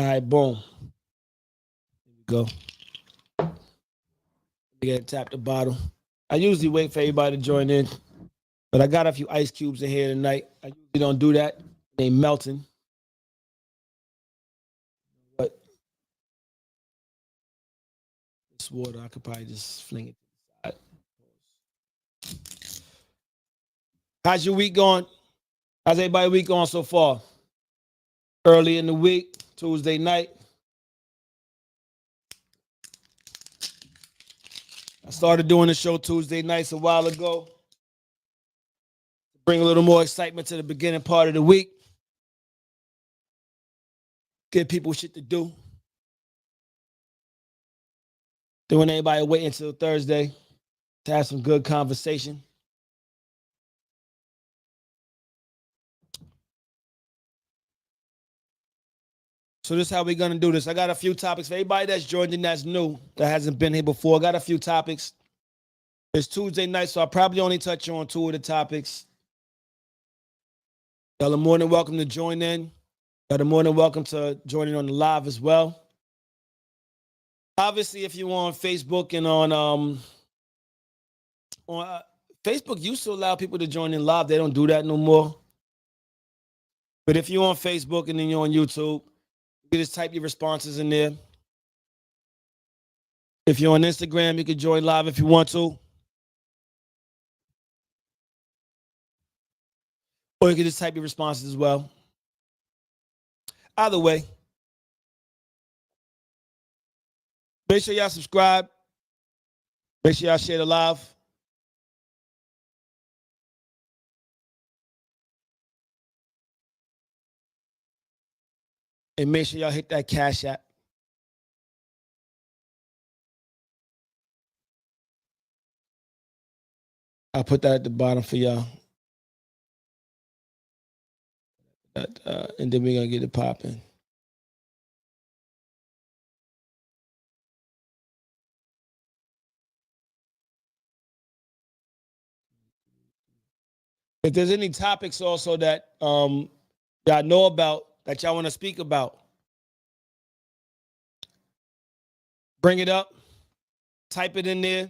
All right, boom. Here we go. We gotta tap the bottle. I usually wait for everybody to join in, but I got a few ice cubes in here tonight. I usually don't do that. They melting. But this water, I could probably just fling it to the side. How's your week going? How's everybody's week going so far? Early in the week, Tuesday night. I started doing the show Tuesday nights a while ago. Bring a little more excitement to the beginning part of the week. Give people shit to do. Then when everybody wait until Thursday to have some good conversation. So this is how we're gonna do this. I got a few topics for everybody that's joined in that's new, that hasn't been here before. I got a few topics. It's Tuesday night, so I'll probably only touch on two of the topics. Y'all are more than welcome to join in. Y'all are more than welcome to join in on the live as well. Obviously, if you're on Facebook and on Facebook used to allow people to join in live. They don't do that no more. But if you're on Facebook and then you're on YouTube, you can just type your responses in there. If you're on Instagram, you can join live if you want to. Or you can just type your responses as well. Either way, make sure y'all subscribe. Make sure y'all share the live. And make sure y'all hit that Cash App. I'll put that at the bottom for y'all. And then we're going to get it popping. If there's any topics also that y'all know about, that y'all want to speak about, bring it up. Type it in there.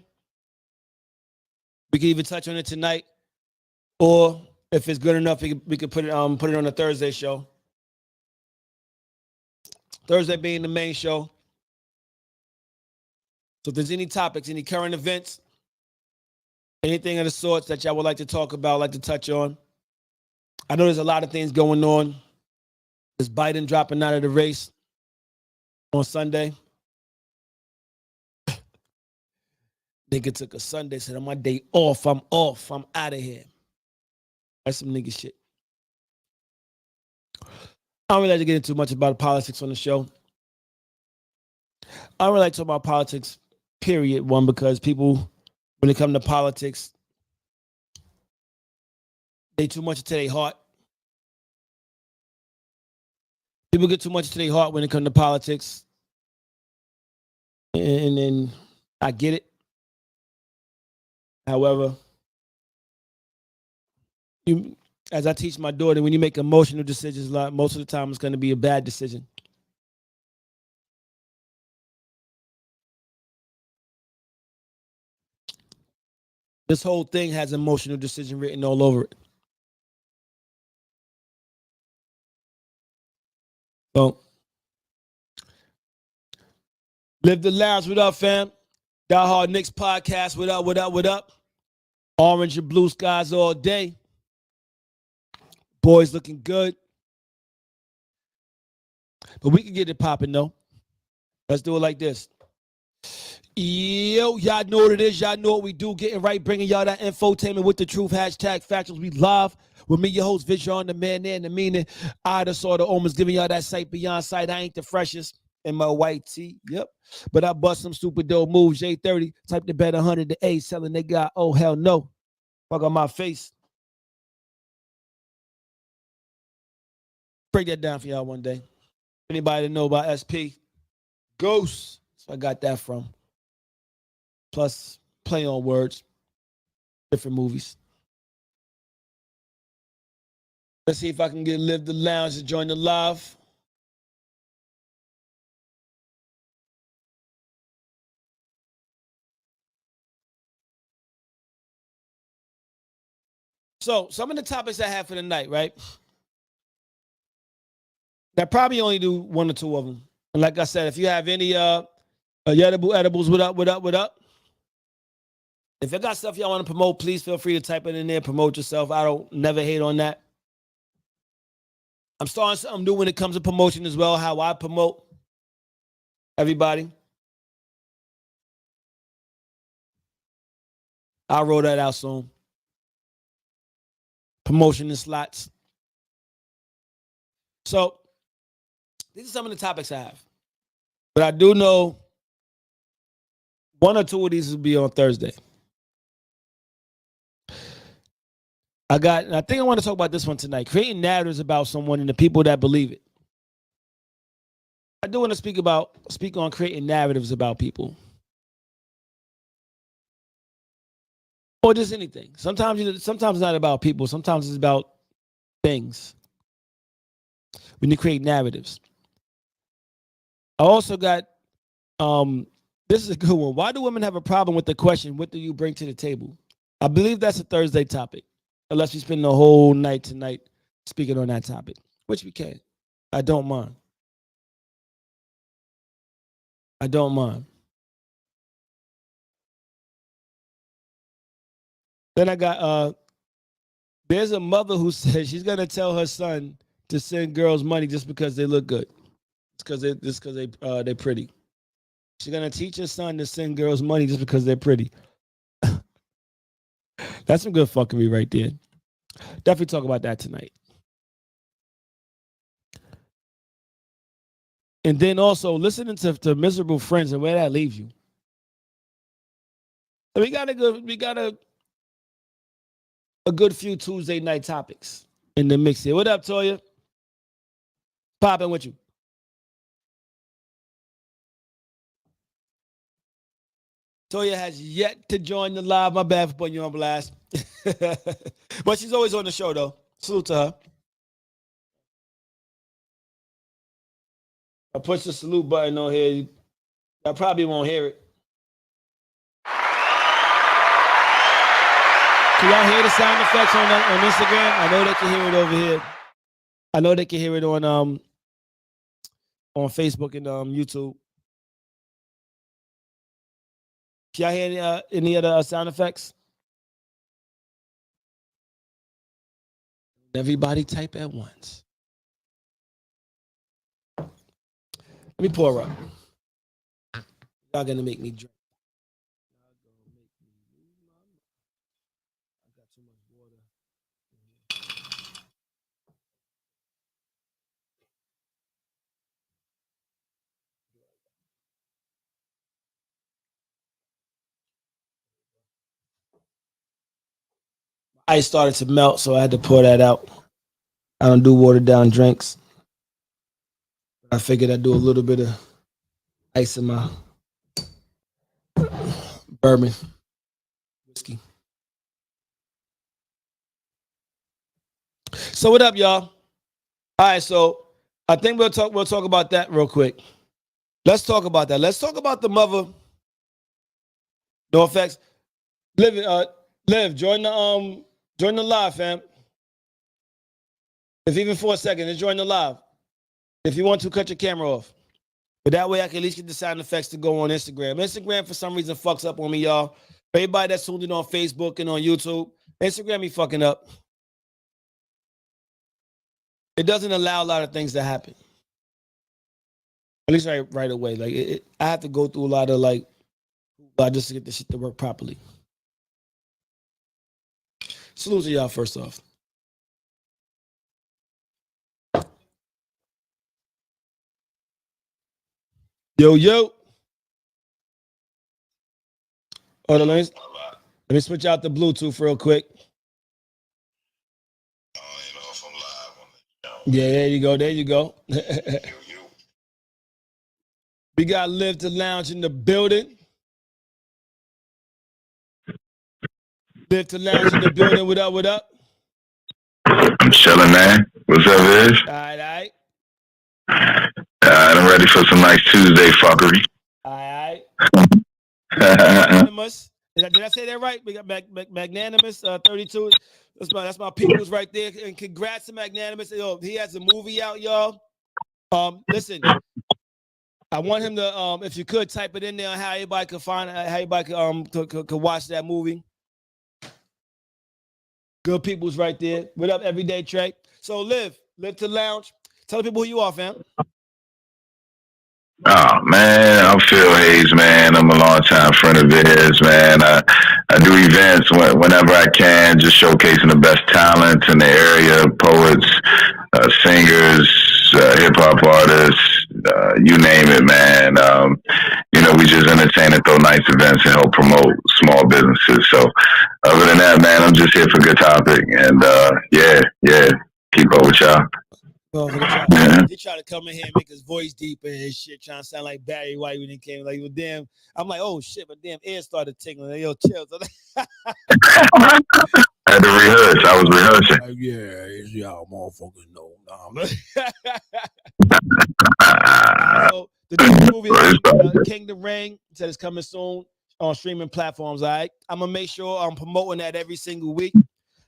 We can even touch on it tonight. Or if it's good enough, we could put it on a Thursday show. Thursday being the main show. So if there's any topics, any current events, anything of the sorts that y'all would like to talk about, like to touch on. I know there's a lot of things going on. There's Biden dropping out of the race on Sunday. Nigga took a Sunday, said, on my day off, I'm out of here. That's some nigga shit. I don't really like to get into much about politics on the show. I don't really like to talk about politics, period, one, because people, when it comes to politics, they too much into their heart. People get too much into their heart when it comes to politics. And then I get it. However, as I teach my daughter, when you make emotional decisions, most of the time it's going to be a bad decision. This whole thing has emotional decision written all over it. So, Live the Lounge, what up, fam? Die Hard Knicks podcast, what up, what up, what up? Orange and blue skies all day. Boys looking good. But we can get it popping, though. Let's do it like this. Yo, y'all know what it is. Y'all know what we do. Getting right, bringing y'all that infotainment with the truth. Hashtag Factuals. We live with me, your host, Vision, the man there, and the meaning. I just saw the omens giving y'all that sight beyond sight. I ain't the freshest in my white tee. Yep. But I bust some stupid dope moves. J30, type the bet 100 to 8, selling they got, oh, hell no. Fuck on my face. Break that down for y'all one day. Anybody that know about SP? Ghost. That's where I got that from. Plus, play on words. Different movies. Let's see if I can get Live the Lounge to join the live. So some of the topics I have for the night, right? I probably only do one or two of them. And like I said, if you have any edibles, what up, what up, what up? If you got stuff y'all want to promote, please feel free to type it in there. Promote yourself. I don't never hate on that. I'm starting something new when it comes to promotion as well. How I promote everybody. I'll roll that out soon. Promotion and slots. So these are some of the topics I have. But I do know one or two of these will be on Thursday. I think I want to talk about this one tonight. Creating narratives about someone and the people that believe it. I do want to speak on creating narratives about people. Or just anything. Sometimes it's not about people. Sometimes it's about things. When you create narratives. I also got this is a good one. Why do women have a problem with the question, what do you bring to the table? I believe that's a Thursday topic. Unless we spend the whole night tonight speaking on that topic, which we can. I don't mind. I don't mind. Then I got there's a mother who says she's gonna tell her son to send girls money just because they look good. It's because they're pretty. She's gonna teach her son to send girls money just because they're pretty. That's some good fuckery right there. Definitely talk about that tonight. And then also listening to miserable friends and where that leaves you. So we got a good few Tuesday night topics in the mix here. What up, Toya? Popping with you. Toya has yet to join the live. My bad for putting you on blast. But she's always on the show, though. Salute to her. I push the salute button on here. I probably won't hear it. Can y'all hear the sound effects on Instagram? I know they can hear it over here. I know they can hear it on Facebook and YouTube. Can y'all hear any other sound effects? Everybody type at once. Let me pour up. Y'all gonna make me drink. I got too much water. Ice started to melt, so I had to pour that out. I don't do watered down drinks. I figured I'd do a little bit of ice in my bourbon whiskey. So what up, y'all? All right, so I think we'll talk about that real quick. Let's talk about that. Let's talk about the mother. No effects. Liv, join the live, fam. If even for a second, just join the live. If you want to, cut your camera off. But that way I can at least get the sound effects to go on Instagram. Instagram, for some reason, fucks up on me, y'all. For everybody that's tuned in on Facebook and on YouTube, Instagram be fucking up. It doesn't allow a lot of things to happen. At least right away. Like I have to go through a lot of just to get the shit to work properly. Salute to y'all first off. Yo. Hold on, let me switch out the Bluetooth real quick. Yeah, there you go. We got Live to Lounge in the building. Live to Lounge in the building. What up? I'm chilling, man. What's up, Viz? All right. I'm ready for some nice Tuesday fuckery. All right. Did I say that right? We got Magnanimous 32. That's my people's right there. And congrats to Magnanimous. Yo, he has a movie out, y'all. Listen, I want him to if you could type it in there, how everybody could find it, how everybody could watch that movie. Good people's right there. What up, Everyday Trey? So live to lounge. Tell the people who you are, fam. Oh man, I'm Phil Hayes, man. I'm a longtime friend of his, man. I do events whenever I can, just showcasing the best talent in the area, poets, singers, hip hop artists, you name it, man. We just entertain and throw nice events and help promote small businesses. So, other than that, man, I'm just here for good topic, and yeah, keep up with y'all. Oh, he tried to come in here and make his voice deeper and shit, trying to sound like Barry White when he came. Like, well, damn, I'm like, oh shit, but damn, ear started tingling. Like, yo, chill. I had to rehearse. I was rehearsing. Like, yeah, y'all motherfuckers know. So the movie Kingdom Reign said it's coming soon on streaming platforms. All right, I'm gonna make sure I'm promoting that every single week.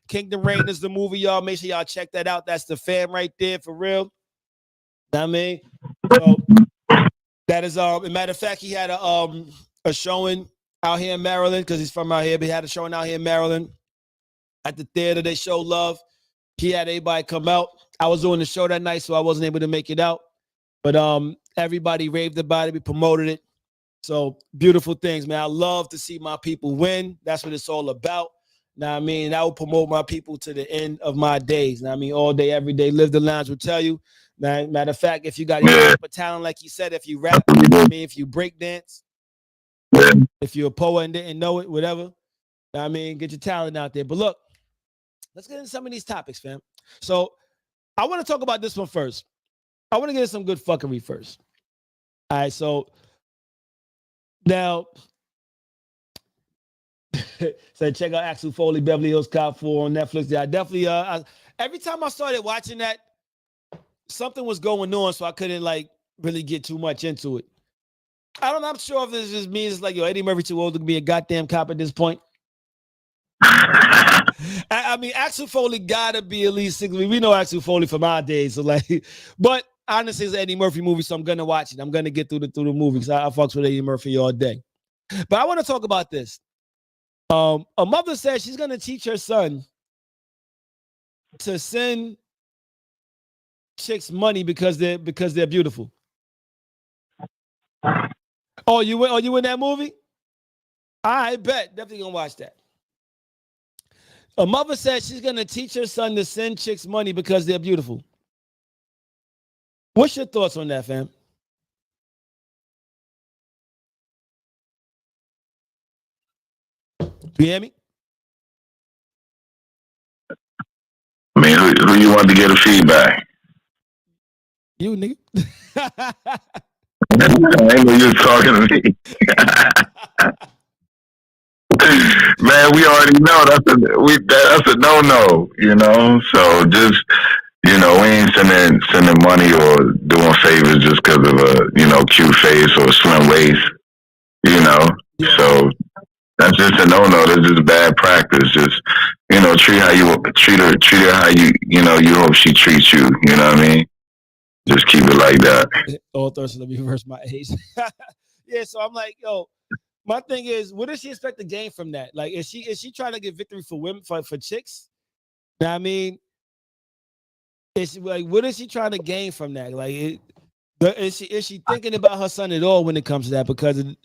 Kingdom Reign is the movie, y'all. Make sure y'all check that out. That's the fam right there for real. Know what I mean, so that is a matter of fact, he had a showing out here in Maryland because he's from out here. But he had a showing out here in Maryland at the theater. They show love. He had everybody come out. I was doing the show that night, so I wasn't able to make it out. But everybody raved about it. We promoted it. So beautiful things, man. I love to see my people win. That's what it's all about. Now, I mean, I will promote my people to the end of my days. Now, I mean, all day, every day. Live the Lounge will tell you. Now, matter of fact, if you got any type of talent, like you said, if you rap, I mean, if you break dance, if you're a poet and didn't know it, whatever. Now, I mean, get your talent out there. But look, let's get into some of these topics, fam. So I want to talk about this one first. I want to get into some good fuckery first. All right, so now... So check out Axel Foley, Beverly Hills Cop 4 on Netflix. Yeah, I definitely every time I started watching that, something was going on, so I couldn't like really get too much into it. I'm sure if this just means like, yo, Eddie Murphy too old to be a goddamn cop at this point. I mean, Axel Foley gotta be at least 60. We know Axel Foley from our days, so like, but honestly, it's an Eddie Murphy movie, so I'm gonna watch it. I'm gonna get through the movie because I fucks with Eddie Murphy all day. But I want to talk about this. A mother says she's gonna teach her son to send chicks money because they're beautiful. Oh, you in that movie? I bet. Definitely gonna watch that. A mother says she's gonna teach her son to send chicks money because they're beautiful. What's your thoughts on that, fam? You hear me? I mean, who you want to get a feedback? You, nigga. I know you was talking to me. Man, we already know that's a no-no, you know? So just, we ain't sending money or doing favors just because of a, cute face or a slim waist, Yeah. So that's just a no-no. That's just bad practice. Just, treat her how you hope she treats you. You know what I mean? Just keep it like that. Oh, Thursday, let me reverse my age. Yeah, so I'm like, yo, my thing is, what does she expect to gain from that? Like, is she trying to get victory for women, for chicks? You know what I mean? Is she, like, what is she trying to gain from that? Like, is she thinking about her son at all when it comes to that? Because at the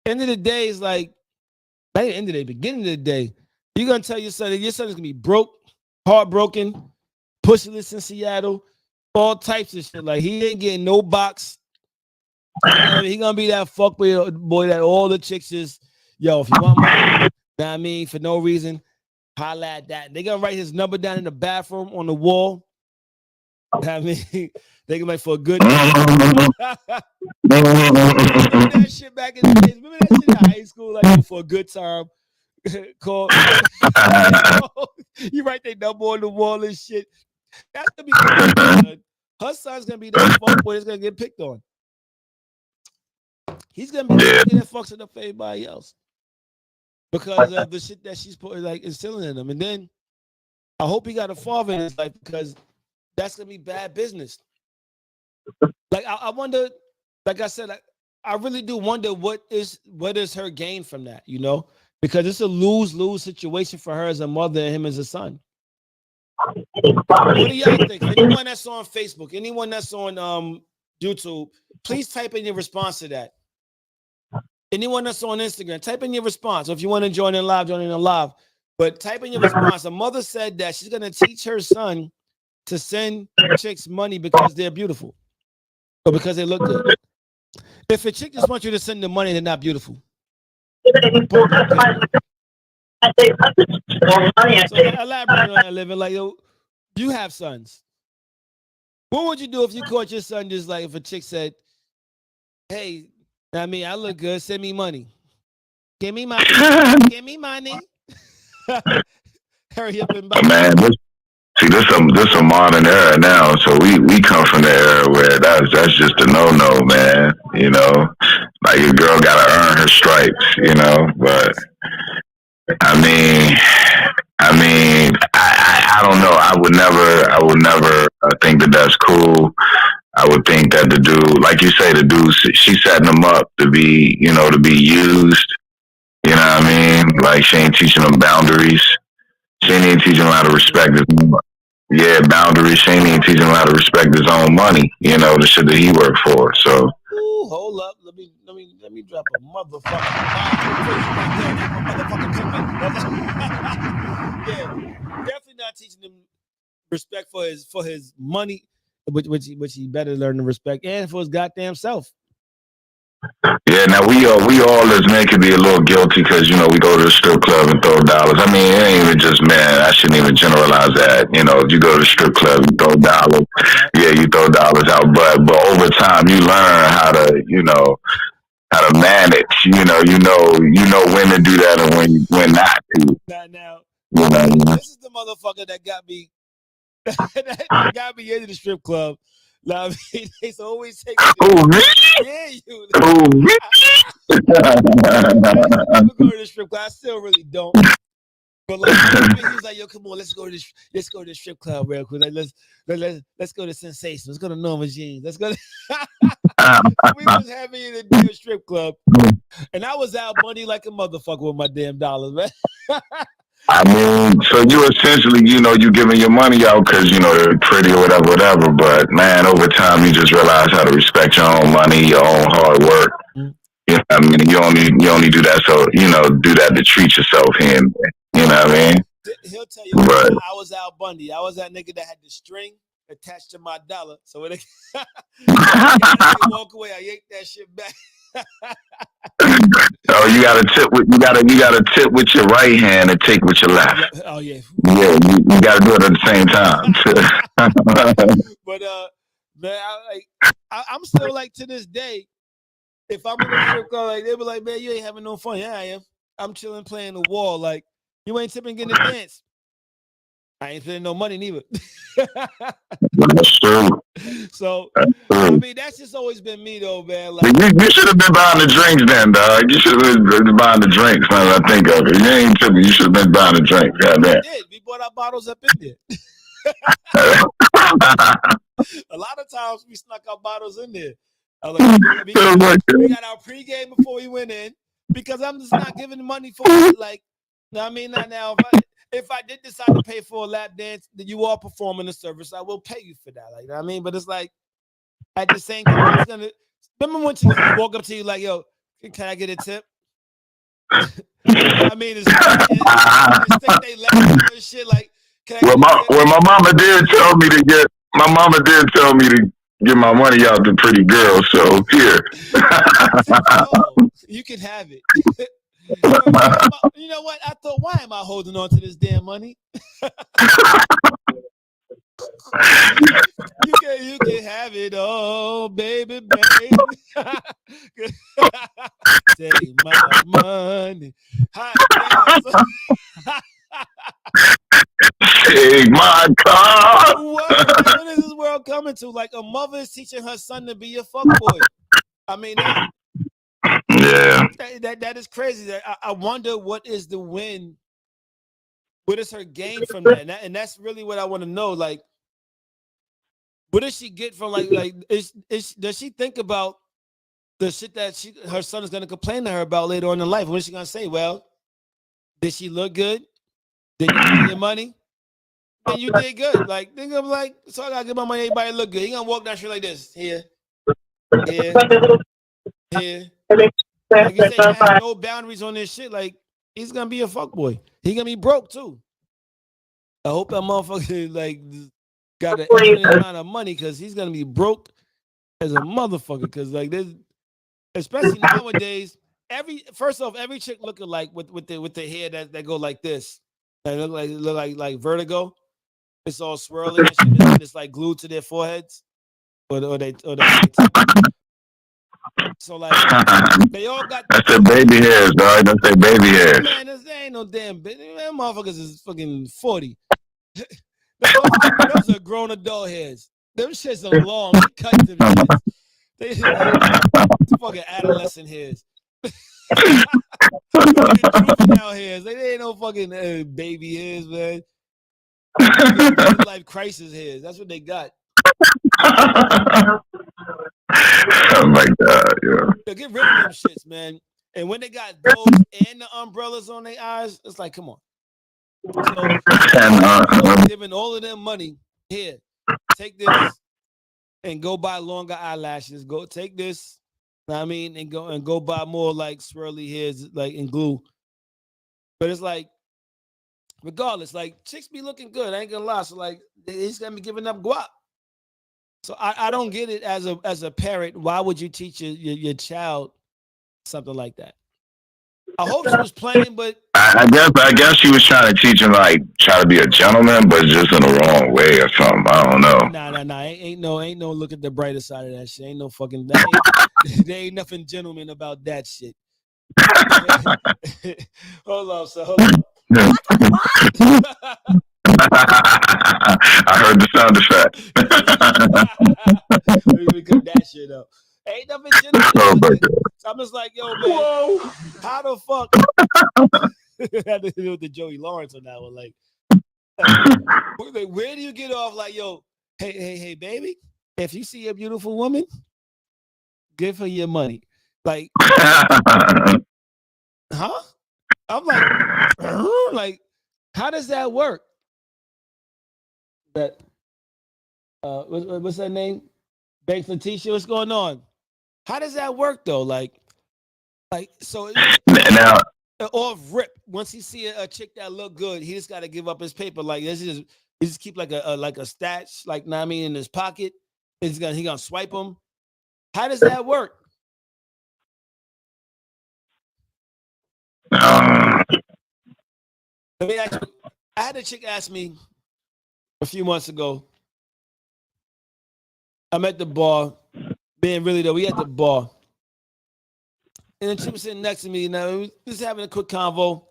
end of the day, it's like, not the end of the day, beginning of the day, you're gonna tell your son that your son is gonna be broke, heartbroken, pussyless in Seattle, all types of shit. Like, he ain't getting no box. He gonna be that boy that all the chicks is, yo, if you want money, you know what I mean, for no reason, holla at that. They gonna write his number down in the bathroom on the wall. I mean, they can make for a good. Remember that shit back in the days? Remember that shit in high school, like for a good time? Call. You write their number on the wall and shit. That's gonna be good. Her son's gonna be that fuckboy that's gonna get picked on. He's gonna be the that fucks it up for everybody else. because of the shit that she's put like instilling in him. And then I hope he got a father in his life because that's gonna be bad business. Like I wonder, like I said, I really do wonder what is her gain from that, you know? Because it's a lose-lose situation for her as a mother and him as a son. What do y'all think? Anyone that's on Facebook, anyone that's on YouTube, please type in your response to that. Anyone that's on Instagram, type in your response. Or if you want to join in live, join in live. But type in your response. A mother said that she's gonna teach her son to send chicks money because they're beautiful or because they look good. If a chick just wants you to send them money, they're not beautiful. So elaborate on that, living like yo, you have sons. What would you do if you caught your son just like if a chick said, "Hey, I mean, I look good. Send me money. Give me money. Give me money." Hurry up and buy. Man, this a modern era now. So we come from the era where that's just a no, man. You know, like your girl gotta earn her stripes. You know, but I don't know. I would never think that that's cool. I would think that the dude, like you say, the dude, she's setting them up to be, you know, to be used. You know what I mean? Like she ain't teaching them boundaries. She ain't even teaching them how to respect his, boundaries. She ain't even teaching him how to respect his own money. You know, the shit that he worked for. So. Ooh, hold up. Let me drop a motherfucking yeah, definitely not teaching him respect for his money, which he better learn to respect, and for his goddamn self. Yeah, now we all as men can be a little guilty because you know we go to the strip club and throw dollars. I mean, it ain't even just men. I shouldn't even generalize that. You know, if you go to the strip club, you throw dollars. Yeah, you throw dollars out, but over time you learn how to manage. You know when to do that and when not to. Now, you know, this is the motherfucker that got me that got me into the strip club. Now, they always take me? Yeah, you. Me? I never go to the strip club. I still really don't. But like he was like, "Yo, come on, let's go to the strip club real quick. Like, let's go to Sensation. Let's go to Norma Jeans. Let's go." We was having in a damn strip club, and I was out money like a motherfucker with my damn dollars, man. I mean, so you essentially, you know, you giving your money out because, you know, they're pretty or whatever. But, man, over time, you just realize how to respect your own money, your own hard work. Mm-hmm. You know what I mean? You only do that do that to treat yourself here and there. You know what I mean? He'll tell you, but I was Al Bundy. I was that nigga that had the string attached to my dollar. So when I walk away, I yank that shit back. Oh, you got to tip with your right hand and take with your left. Oh yeah. Yeah, you got to do it at the same time. But man, I'm still like to this day. If I'm in a strip club, like they be like, "Man, you ain't having no fun." Yeah, I am. I'm chilling, playing the wall. Like you ain't tipping, getting a dance. I ain't spending no money neither. That's true. So, I mean, that's just always been me, though, man. Like, you should have been buying the drinks then, dog. You should have been buying the drinks. Now that I think of it, you ain't tipping. You should have been buying the drinks. Goddamn. We did. We bought our bottles up in there. A lot of times we snuck our bottles in there. Like, we got our pregame before we went in because I'm just not giving money for it. Like, I mean, not now. If I did decide to pay for a lap dance that you are performing the service, I will pay you for that. Like, I mean, but it's like at the same time, remember when she walk up to you like, "Yo, can I get a tip?" I mean, it's they laughing and shit. Like, my mama did tell me to get my money out to pretty girls. So here, you can have it. You know what? I thought, why am I holding on to this damn money? You can have it all, baby. Take my money. Take my car. What is this world coming to? Like a mother is teaching her son to be a fuckboy. I mean, Yeah. That is crazy. I wonder what is the win. What is her gain from that? And that's really what I want to know. Like, what does she get from does she think about the shit that her son is gonna complain to her about later on in life? What is she gonna say? Well, did she look good? Did you get your money? Then you did good. Like, think of like, so I gotta give my money, everybody look good. He gonna walk down street like this. Here. Like you say, you have no boundaries on this shit. Like, he's gonna be a fuckboy. He gonna be broke too. I hope that motherfucker like got an infinite amount of money because he's gonna be broke as a motherfucker. Because like this, especially nowadays, every chick looking like with the hair that go like this. They look like Vertigo. It's all swirly and shit. And it's like glued to their foreheads, or they so like they all got. That's their baby hairs, dog. That's their baby hairs. Man, there ain't no damn baby. Man, motherfuckers is fucking 40. Those are grown adult hairs. Them shits are long. They cut them shits. They fucking adolescent hairs. Juvenile hairs. They ain't no fucking baby hairs, man. Life crisis hairs. That's what they got. Oh my god, yeah. Get rid of them shits, man. And when they got those and the umbrellas on their eyes, it's like, come on. So, giving all of them money, here, take this and go buy longer eyelashes. Go take this, you know what I mean, and go buy more like swirly hairs, like in glue. But it's like, regardless, like chicks be looking good. I ain't gonna lie. So like, he's gonna be giving up guap. So I don't get it as a parent. Why would you teach your child something like that? I hope she was playing, but I guess she was trying to teach him like try to be a gentleman, but just in the wrong way or something. I don't know. Nah. Ain't no look at the brighter side of that shit. Ain't no fucking there ain't nothing gentleman about that shit. Hold on. I heard the sound effect. We cut that shit up. Ain't nothing gentleman. So I'm just like, yo, man, whoa. How the fuck? I had to do with the Joey Lawrence on that one. Like, where do you get off? Like, yo, hey, baby, if you see a beautiful woman, give her your money. Like, huh? I'm like, how does that work? That what's that name? Banks Letitia, what's going on? How does that work though? Like so now off rip. Once he see a chick that look good, he just got to give up his paper. Like he just keep like a stash, like know what I mean, in his pocket. He gonna swipe them. How does that work? Let me ask you. I had a chick ask me a few months ago. I'm at the bar. Being really though, we at the bar. And then she was sitting next to me, and we was just having a quick convo.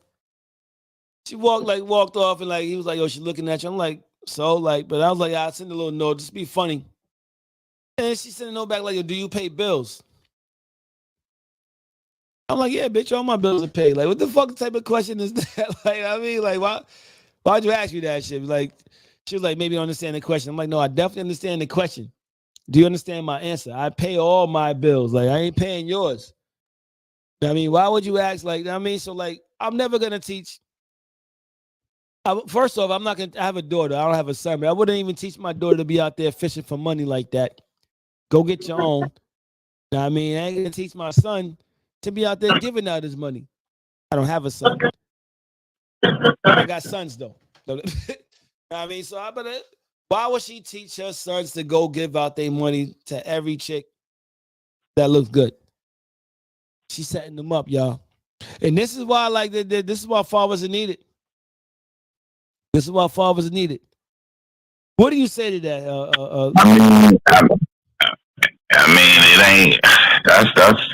She walked off, and like he was like, "Yo, she looking at you." I'm like, "So?" Like, but I was like, "I'll send a little note, just be funny." And she sent a note back like, "Yo, do you pay bills?" I'm like, "Yeah, bitch, all my bills are paid." Like, what the fuck type of question is that? Like, I mean, like, why'd you ask me that shit? Like, she was like, "Maybe you don't understand the question." I'm like, "No, I definitely understand the question. Do you understand my answer? I pay all my bills. Like, I ain't paying yours." I mean, why would you ask? Like, I mean, so like, I'm never gonna teach. First off, I'm not gonna. I have a daughter. I don't have a son. But I wouldn't even teach my daughter to be out there fishing for money like that. Go get your own. I mean, I ain't gonna teach my son to be out there giving out his money. I don't have a son. I got sons though. I mean, so why would she teach her sons to go give out their money to every chick that looks good? She's setting them up, y'all. And this is why, like, this is why fathers are needed. This is why fathers are needed. What do you say to that? I mean, it ain't. That's.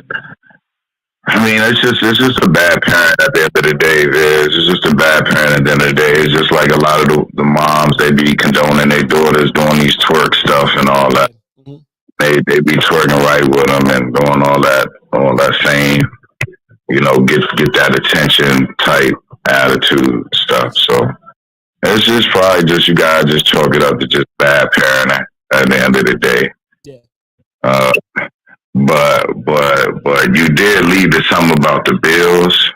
I mean, it's just a bad parent at the end of the day. It's just a bad parent at the end of the day. It's just like a lot of the moms, they be condoning their daughters doing these twerk stuff and all that. Mm-hmm. They be twerking right with them and doing all that same get that attention type attitude stuff. So it's just probably just you gotta just chalk it up to just bad parenting at the end of the day. Yeah. Uh, but you did lead to something about the bills.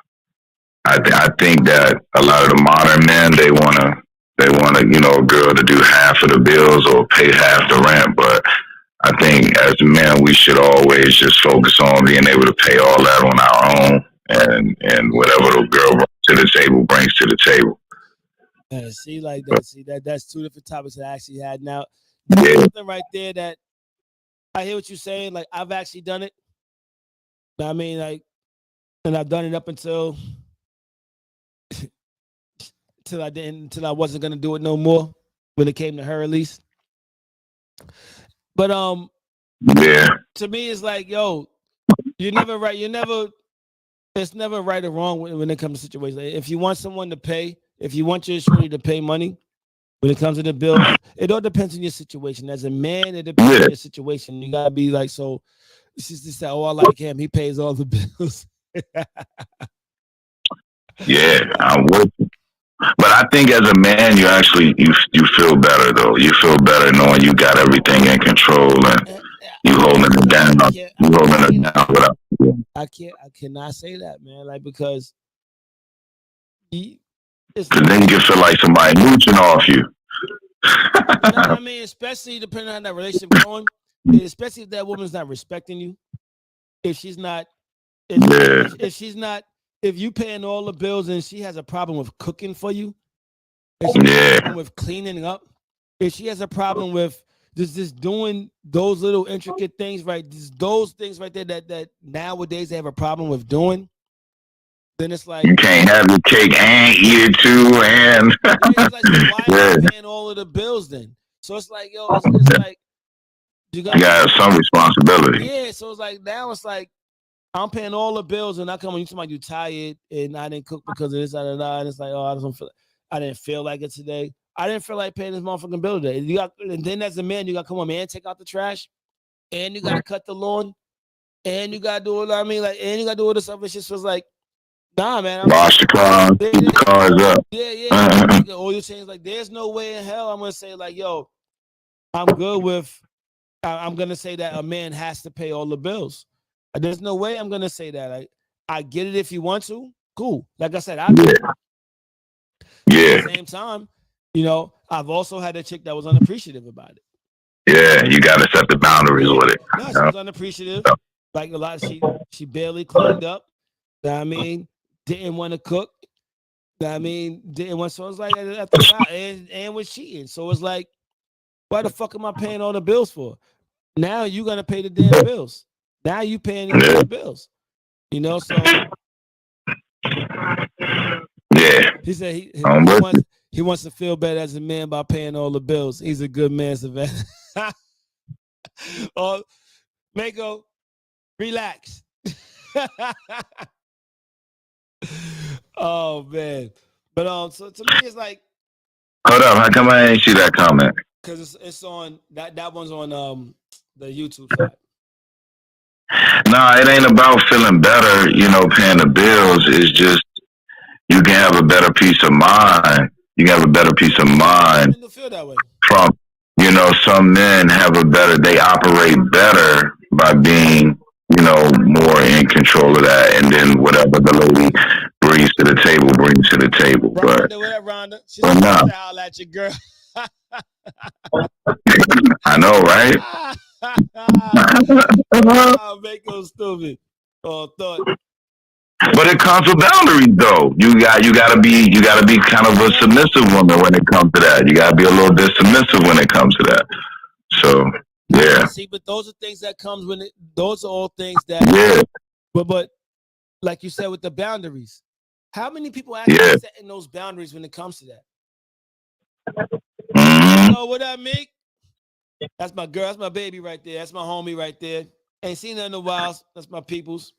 I think that a lot of the modern men they wanna a girl to do half of the bills or pay half the rent, but I think as men we should always just focus on being able to pay all that on our own, and whatever the girl brings to the table brings to the table. Yeah, see, like that. See that's two different topics that I actually had. Now, Yeah, something right there that I hear what you're saying. Like I've actually done it. I mean, like, and I've done it up until I didn't, until I wasn't gonna do it no more. When it came to her, at least. But yeah, to me, it's like, yo, you're never right. You're never. It's never right or wrong when it comes to situations. Like, if you want someone to pay, if you want your shorty to pay money, when it comes to the bills, it all depends on your situation. As a man, it depends yeah, on your situation. You gotta be like, so she's just say, oh, I like him. He pays all the bills. yeah. I'm with you. But I think as a man, you actually you feel better though. You feel better knowing you got everything in control and you holding it down. You holding it down without. I cannot say that, man. Like because it's Cause then you can feel like somebody mooching off you. no, I mean, especially depending on how that relationship going, especially if that woman's not respecting you, if she's not, Yeah, if she's not, if you paying all the bills and she has a problem with cooking for you, if she has a yeah, problem with cleaning up, if she has a problem with just doing those little intricate things, right? Those things right there that nowadays they have a problem with doing, then it's like, you can't have your cake and eat it too, and yeah, it's like, so why are yeah, you paying all of the bills then? So it's like, yo, it's like you you got, got some responsibility. yeah. So it's like now it's like I'm paying all the bills, and I come when you somebody you tired and I didn't cook because of this, and it's like, oh, I didn't feel like it today. I didn't feel like paying this motherfucking bill today. And then as a man, you got to come on, man, take out the trash, and you got to cut the lawn, and you got to do it. I mean, like, and you got to do all this stuff. It just was like, nah, man. Wash the car, keep the cars up. Yeah. All you're saying is like, there's no way in hell I'm gonna say like, yo, I'm good with. I'm gonna say that a man has to pay all the bills. There's no way I'm gonna say that. I get it if you want to. Cool. Like I said, I do. Yeah, At the same time, I've also had a chick that was unappreciative about it. yeah, you got to set the boundaries with it. No, she was unappreciative. Like a lot, she barely cleaned up. I mean, didn't want to cook. I mean, didn't want. So it's like at the time, and was cheating. So it's like, why the fuck am I paying all the bills for? Now you gonna pay the damn bills. Now you paying the bills. So Yeah, he said he wants to feel better as a man by paying all the bills. He's a good man, Savannah. Oh, Mako, relax. Oh man, but so to me it's like, hold up. How come I ain't see that comment? because it's on that one's on the YouTube side. Nah, it ain't about feeling better. Paying the bills. It's just you can have a better peace of mind. You can have a better peace of mind Men don't feel that way. from, some men have a better, they operate better by being, more in control of that. And then whatever the lady brings to the table, brings to the table. Rhonda, what up, Rhonda? She's But nah, to howl at your girl. I know, right? Oh, Mako stupid. Oh, thought. But it comes with boundaries, though. You gotta be kind of a submissive woman when it comes to that. You gotta be a little bit submissive when it comes to that. So yeah, See, but those are things that comes when those are all things that. yeah, But like you said with the boundaries, how many people actually yeah. setting those boundaries when it comes to that? Hmm. Oh, what up, Mick? That's my girl. That's my baby right there. That's my homie right there. Ain't seen her in a while. That's my peoples.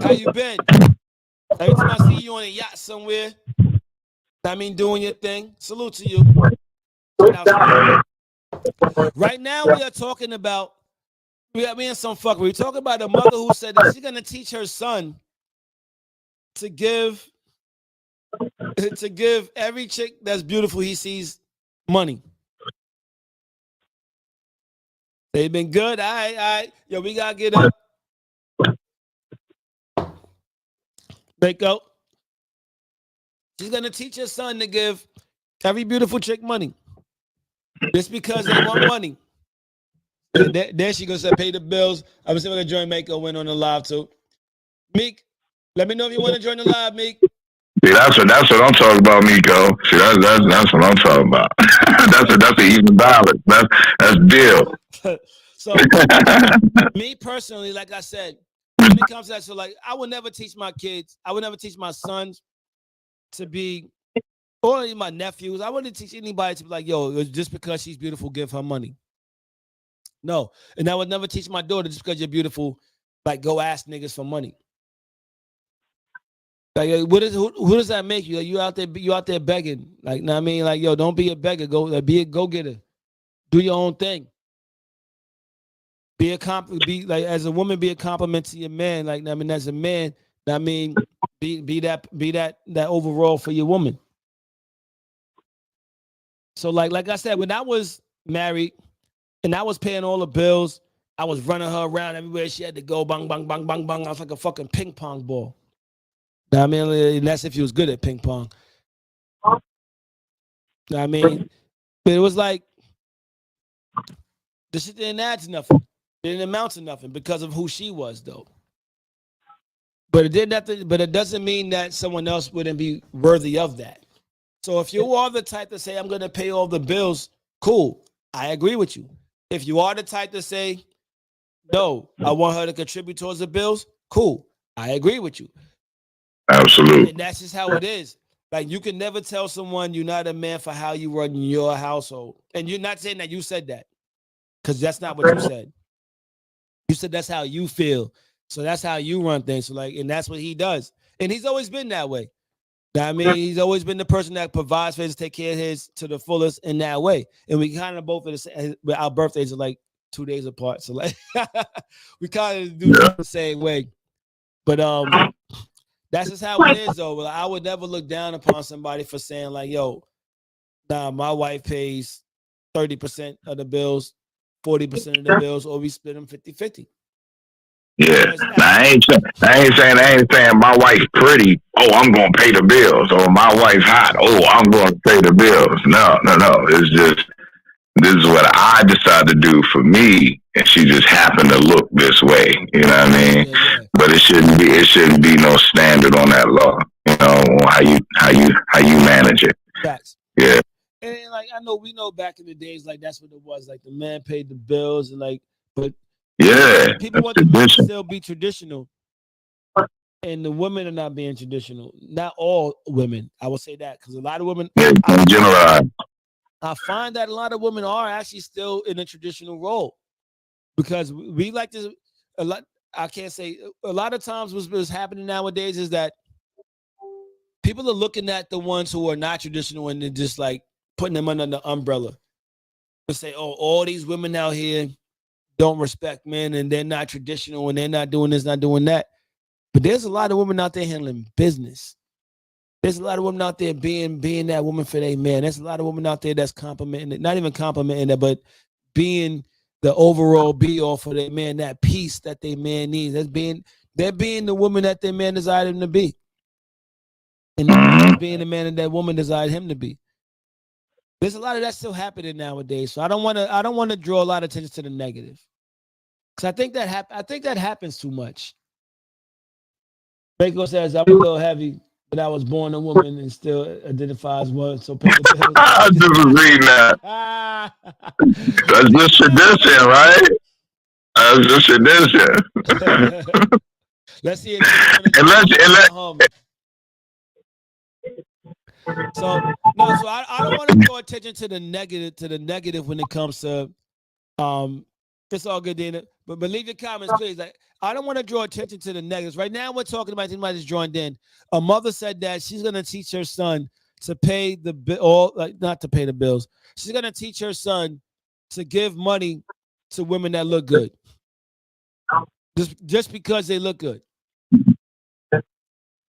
How you been? Every time I see you on a yacht somewhere, I mean, doing your thing. Salute to you. Right now, we are talking about, we in some fuckery. We're talking about a mother who said that she's going to teach her son to give every chick that's beautiful he sees money. They've been good. All right. Yo, we gotta get up. Mako. She's gonna teach her son to give every beautiful chick money. Just because they want money. Then she gonna pay the bills. I was gonna join Mako went on the live too. Meek, let me know if you want to join the live, Meek. See, that's what I'm talking about, Miko. See, that's what I'm talking about. that's an even balance. That's deal. So, me personally, like I said, when it comes to that, so like I would never teach my kids, I would never teach my sons to be, or my nephews. I wouldn't teach anybody to be like, yo, just because she's beautiful, give her money. No, and I would never teach my daughter just because you're beautiful, like go ask niggas for money. Like, who does that make you? Like, you out there begging. Like, know what I mean? Like, yo, don't be a beggar. Be a go-getter. Do your own thing. Be like as a woman, be a compliment to your man. Like, I mean, as a man, I mean, be that overall for your woman. So, like I said, when I was married and I was paying all the bills, I was running her around everywhere she had to go. Bang, bang, bang, bang, bang. I was like a fucking ping pong ball. I mean, and that's if you was good at ping pong. I mean, but it was like the shit didn't add to nothing. It didn't amount to nothing because of who she was, though. But it didn't have to, but it doesn't mean that someone else wouldn't be worthy of that. So if you are the type to say, I'm gonna pay all the bills, cool. I agree with you. If you are the type to say, no, I want her to contribute towards the bills, cool. I agree with you. Absolutely. And that's just how it is. Like, you can never tell someone you're not a man for how you run your household. And you're not saying that you said that, because that's not what you said. You said that's how you feel. So that's how you run things. So like, and that's what he does. And he's always been that way. I mean, he's always been the person that provides for his, take care of his to the fullest in that way. And we kind of both, our birthdays are like 2 days apart. So like, we kind of do the same way. But that's just how it is, though. I would never look down upon somebody for saying, like, yo, nah, my wife pays 30% of the bills, 40% of the bills, or we split them 50-50. Yeah. Now, I ain't saying my wife's pretty. Oh, I'm gonna pay the bills. Or my wife's hot. Oh, I'm gonna pay the bills. No. It's just this is what I decided to do for me, and she just happened to look this way. You know what I mean? Yeah. But it shouldn't be no standard on that law. You know, how you manage it. Facts. Yeah. And like we know back in the days, like that's what it was. Like the man paid the bills, and like, but yeah, people want to still be traditional, and the women are not being traditional. Not all women, I will say that, because a lot of women. In general, I find that a lot of women are actually still in a traditional role, because we like to a lot. I can't say a lot of times what's happening nowadays is that people are looking at the ones who are not traditional and they're just like putting them under the umbrella and say, oh, all these women out here don't respect men and they're not traditional and they're not doing this, not doing that. But there's a lot of women out there handling business. There's a lot of women out there being that woman for their man. There's a lot of women out there that's complimenting it, not even complimenting it, but being the overall be all for their man, that peace that their man needs. They're being the woman that their man desired him to be. And being the man that woman desired him to be. There's a lot of that still happening nowadays. So I don't want to draw a lot of attention to the negative. Because I think that happens too much. Baco says, I'm a little heavy, but I was born a woman and still identifies one. So I just was reading that. That's just tradition, right? That's just tradition. Let's see if So I don't want to draw attention to the negative when it comes to it's all good, Dana. But leave your comments, please. Like, I don't want to draw attention to the negatives. Right now, we're talking about anybody that's joined in. A mother said that she's gonna teach her son to pay the bill, not to pay the bills. She's gonna teach her son to give money to women that look good, just because they look good.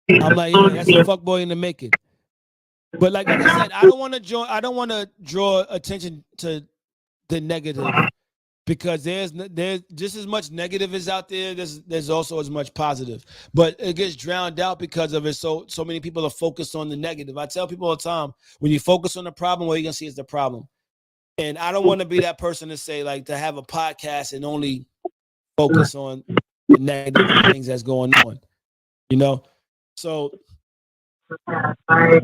I'm like, yeah, that's a fuck boy in the making. But like I said, I don't want to draw attention to the negative, because there's just as much negative as out there. There's also as much positive, but it gets drowned out because of it. So many people are focused on the negative. I tell people all the time, when you focus on the problem, what you're gonna see is the problem. And I don't want to be that person to say, like, to have a podcast and only focus on the negative things that's going on, you know. So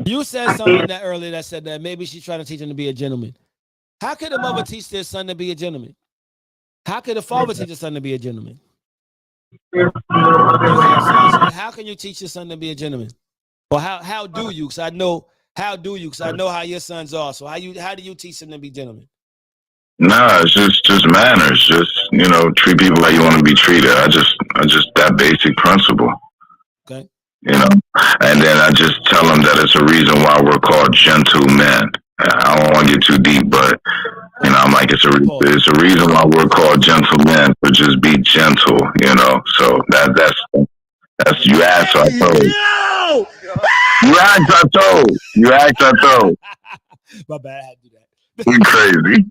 you said something that earlier that said that maybe she's trying to teach him to be a gentleman. How could a mother teach their son to be a gentleman? How could a father teach a son to be a gentleman? How can you teach your son to be a gentleman? Or how do you? Because I know how your sons are. So how do you teach them to be gentlemen? Nah, it's just manners. Just, treat people like you want to be treated. I just that basic principle. Okay. And then I just tell them that it's a reason why we're called gentlemen. I don't want to get too deep, but I'm like, it's a reason why we're called gentlemen, but just be gentle, So that's you asked, I told. You asked, I told. You asked, I told. My bad, I had to do that. You crazy.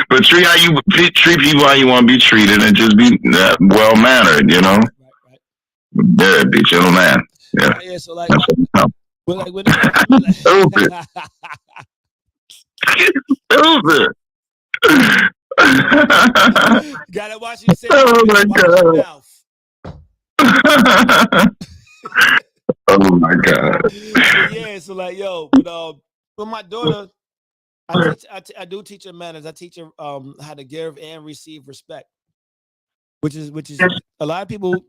But treat people how you want to be treated, and just be well mannered, Right. Yeah, be gentleman. Yeah. Yeah. So like, stupid. Stupid. Gotta watch you say. Oh my god. Oh my god. Yeah. So like, yo, but with my daughter, I do teach her manners. I teach her how to give and receive respect, which is a lot of people.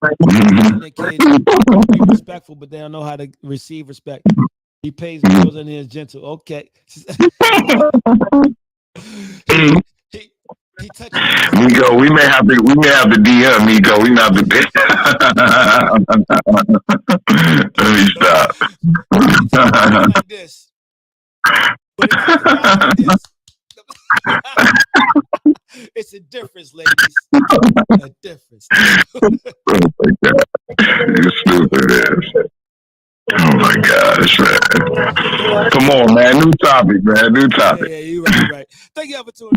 Their kids be respectful, but they don't know how to receive respect. He pays bills and he is gentle. Okay. he touches. Miko, we may have to DM Miko. We may have to. Let me stop. Like this. But it's a difference, ladies. A difference. You stupid ass. Oh my gosh, man. Come on, man. New topic, man. New topic. Yeah, you're right. Thank you for tuning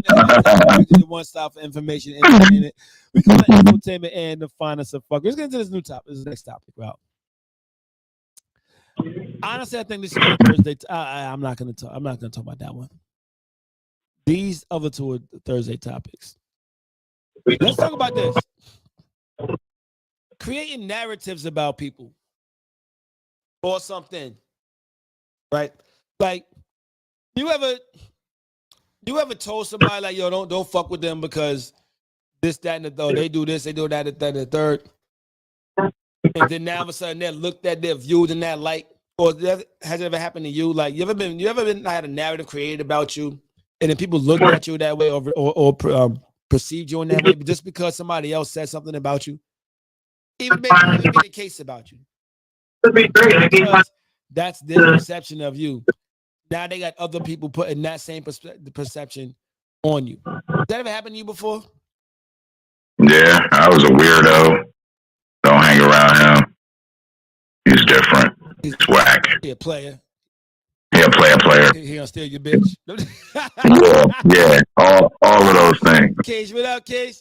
in. One stop for information, entertainment. We call it infotainment and the finest of fuck. Let's get into this new topic. This is the next topic, bro. Honestly, I think this is the Thursday. I'm not gonna talk about that one. These other two are Thursday topics. Let's talk about this. Creating narratives about people or something, right? Like, you ever told somebody, like, yo, don't fuck with them because this, that, and the third. They do this, they do that, and the third. And then now all of a sudden they're looked at, they're viewed in that light. Or has it ever happened to you? Like, you ever been had a narrative created about you, and then people looked at you that way or perceived you in that way just because somebody else said something about you? Even maybe a case about you. Because that's their perception of you. Now they got other people putting that same perception on you. Has that ever happened to you before? Yeah, I was a weirdo. Don't hang around him. He's different. He's whack. He a player. Yeah, player. He gonna steal your bitch. yeah. All of those things. Cage, what up, Cage?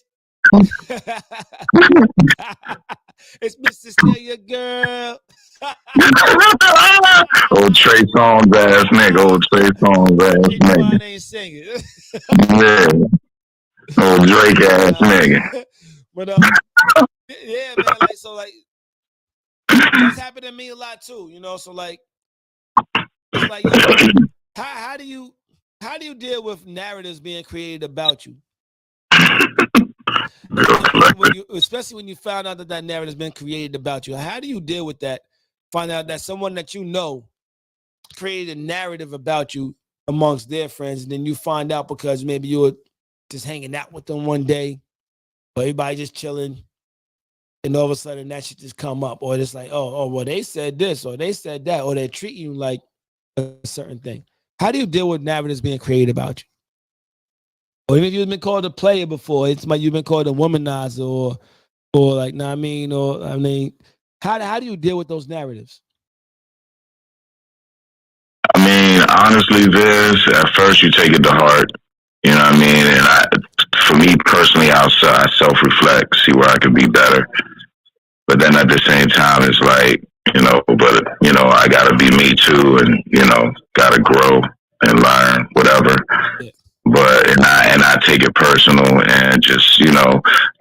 It's Mr. Steal Your Girl. Old Trey Songz ass nigga. Old Trey Songz ass nigga. Ain't singing. Yeah. Old Drake ass nigga. But yeah, man. Like, so like, that's happened to me a lot too. So like, it's like, how do you deal with narratives being created about you? Especially when you found out that narrative has been created about you. How do you deal with that? Find out that someone that you know created a narrative about you amongst their friends, and then you find out because maybe you were just hanging out with them one day, or everybody just chilling, and all of a sudden that shit just come up, or it's like, oh, well, they said this, or they said that, or they're treating you like a certain thing. How do you deal with narratives being created about you? Or even if you've been called a player before, it's like you've been called a womanizer, or or like, nah, I mean, or I mean, how do you deal with those narratives? I mean, honestly, Viz, at first you take it to heart. You know what I mean? And for me personally, I self-reflect, see where I could be better. But then at the same time, it's like, I gotta be me too, and gotta grow and learn whatever. Yeah. But and I take it personal and just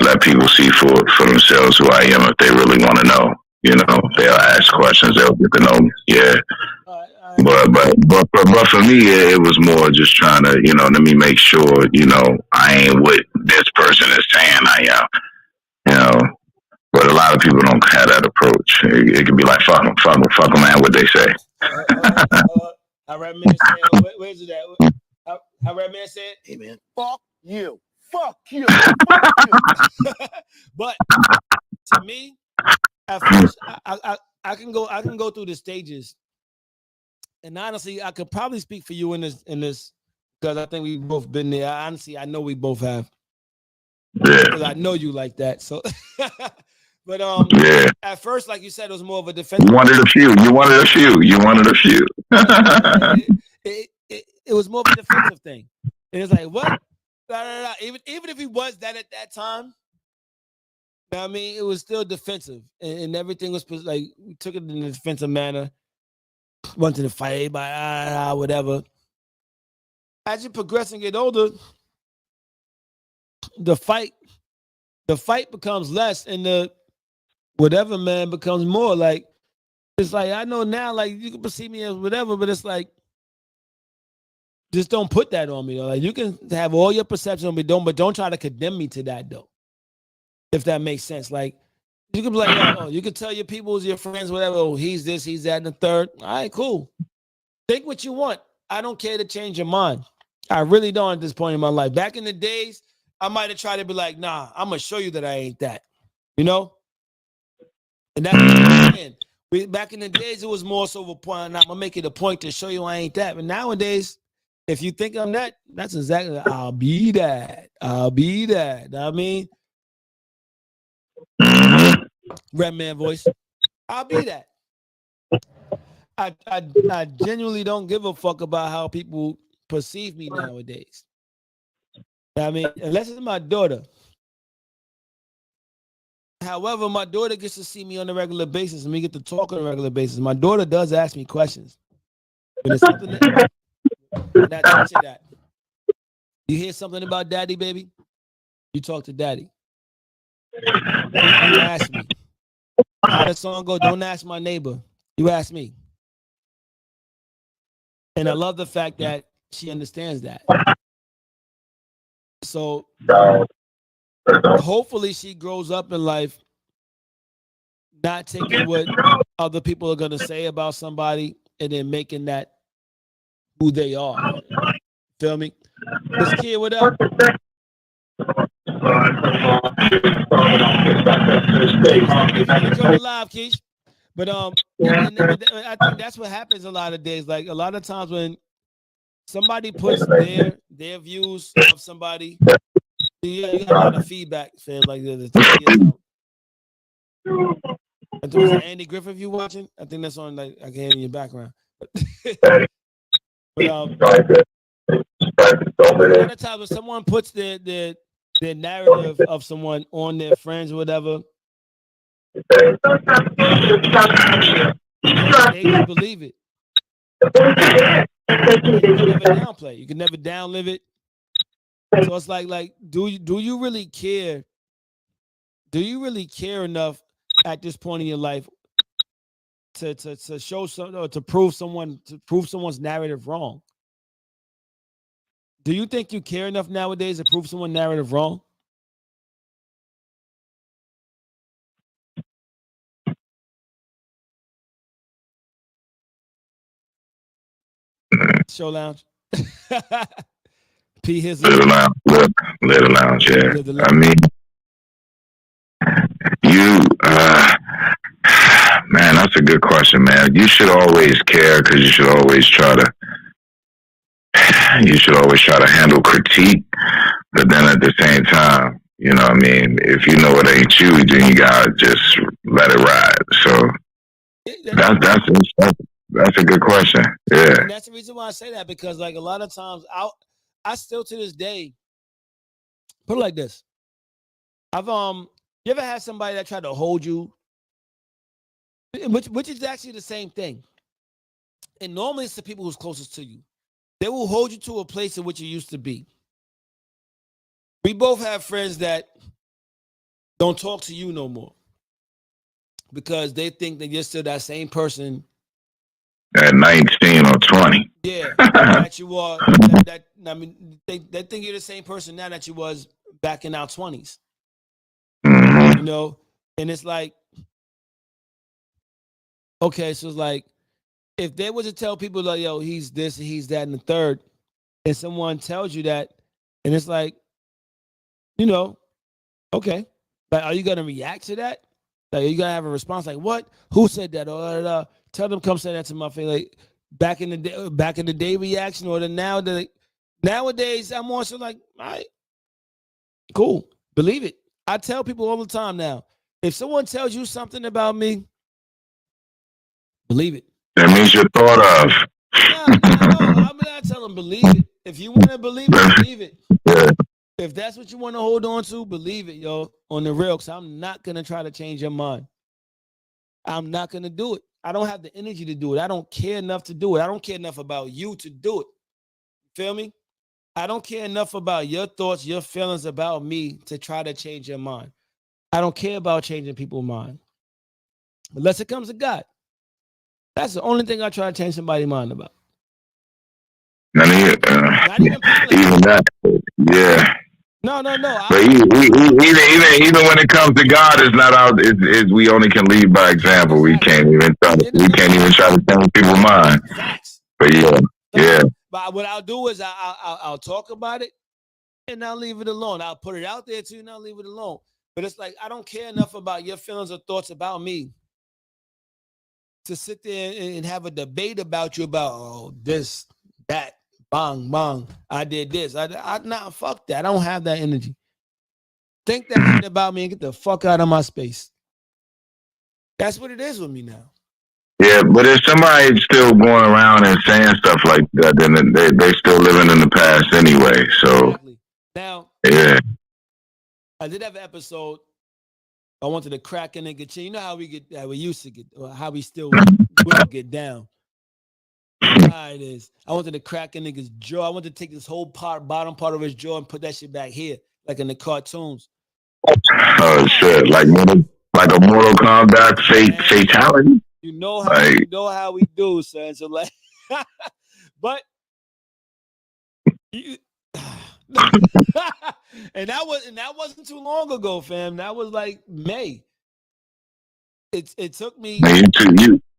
let people see for themselves who I am if they really want to know. They'll ask questions, they'll get to know me. Yeah. All right. But for me, it was more just trying to, let me make sure, I ain't what this person is saying I am, you know. But a lot of people don't have that approach. It can be like, fuck them, man, what they say. I read man said, where's it at? I read man said, hey man, fuck you. Fuck you. Fuck you. But to me, at first, I can go through the stages. And honestly, I could probably speak for you in this because I think we've both been there. Honestly, I know we both have. Yeah. Because I know you like that. So but yeah. At first, like you said, it was more of a defense. You wanted a few. It was more of a defensive thing. And it's like, what? Even if he was that at that time, I mean, it was still defensive. And everything was like, we took it in a defensive manner. Wanted to fight by whatever. As you progress and get older, the fight becomes less, and the whatever man becomes more. Like it's like I know now, like you can perceive me as whatever, but it's like just don't put that on me. Though. Like you can have all your perception on me, but don't try to condemn me to that though. If that makes sense, like. You can be like, oh, you can tell your people, your friends, whatever. Oh, he's this, he's that, and the third. All right, cool. Think what you want. I don't care to change your mind. I really don't at this point in my life. Back in the days, I might have tried to be like, nah, I'm gonna show you that I ain't that. You know? And that's what I'm saying. Back in the days, it was more so of a point. I'm gonna make it a point to show you I ain't that. But nowadays, if you think I'm that, that's exactly I'll be that. I'll be that. I mean. Red man voice. I'll be that. I genuinely don't give a fuck about how people perceive me nowadays. I mean, unless it's my daughter. However, my daughter gets to see me on a regular basis and we get to talk on a regular basis. My daughter does ask me questions. But it's something that you hear something about daddy, baby? You talk to daddy. You ask me. How the song go? Don't ask my neighbor. You ask me. And I love the fact that she understands that. So hopefully she grows up in life not taking what other people are going to say about somebody and then making that who they are. Feel me? This kid, what up? Live, Keish. But I think that's what happens a lot of days. Like a lot of times when somebody puts their views of somebody, you got a lot of feedback. Fans like this. I think it's Andy Griffith you watching. I think that's on. Like I can hear in your background. But a lot of times when someone puts their narrative of someone on their friends or whatever, they just believe it. You can never downplay. You can never downlive it. So it's like, do you really care? Do you really care enough at this point in your life to show some or to prove someone's narrative wrong? Do you think you care enough nowadays to prove someone's narrative wrong? Show Lounge. P. His Little Lounge. Little Lounge, yeah. I mean, man, that's a good question, man. You should always care because you should always try to handle critique, but then at the same time, You know what I mean? If you know it ain't you, then you gotta just let it ride. So that's a good question. Yeah. And that's the reason why I say that, because like a lot of times I still to this day put it like this. I've you ever had somebody that tried to hold you, which is actually the same thing. And normally it's the people who's closest to you. They will hold you to a place in which you used to be. We both have friends that don't talk to you no more because they think that you're still that same person at 19 or 20. Yeah, that you are. I mean, they think you're the same person now that you was back in our 20s. Mm-hmm. You know, and it's like, okay, so it's like, if they were to tell people like, yo, he's this, he's that, and the third, and someone tells you that, and it's like, you know, okay, but are you gonna react to that? Like, are you gonna have a response like, what? Who said that? Or tell them come say that to my face. Like back in the day reaction, or the nowadays, I'm also like, all right, cool, believe it. I tell people all the time now, if someone tells you something about me, believe it. That means you're thought of. No, I'm not telling them believe it. If you want to believe it, believe it. Yeah. If that's what you want to hold on to, believe it, yo, on the real, because I'm not going to try to change your mind. I'm not going to do it. I don't have the energy to do it. I don't care enough to do it. I don't care enough about you to do it. Feel me? I don't care enough about your thoughts, your feelings about me to try to change your mind. I don't care about changing people's mind. Unless it comes to God. That's the only thing I try to change somebody's mind about. Not even that. Yeah. No. But even when it comes to God, it's not out. It's we only can lead by example. We can't even try to change people's mind. Facts. But yeah. But what I'll do is I'll talk about it and I'll leave it alone. I'll put it out there too and I'll leave it alone. But it's like I don't care enough about your feelings or thoughts about me to sit there and have a debate about you about this, that. Bang, I did this. Nah, fuck that. I don't have that energy. Think that shit about me and get the fuck out of my space. That's what it is with me now. Yeah, but if somebody's still going around and saying stuff like that, then they still living in the past anyway. So exactly. Now, yeah, I did have an episode. I wanted to crack a nigga chin. You know how we used to get, or how we still will get down. How it is. I wanted to crack a nigga's jaw. I wanted to take this whole bottom part of his jaw and put that shit back here, like in the cartoons. Oh shit! Like a Mortal Kombat fatality. You know how we do, son. So like, but you, and that wasn't too long ago, fam. That was like May. It took me.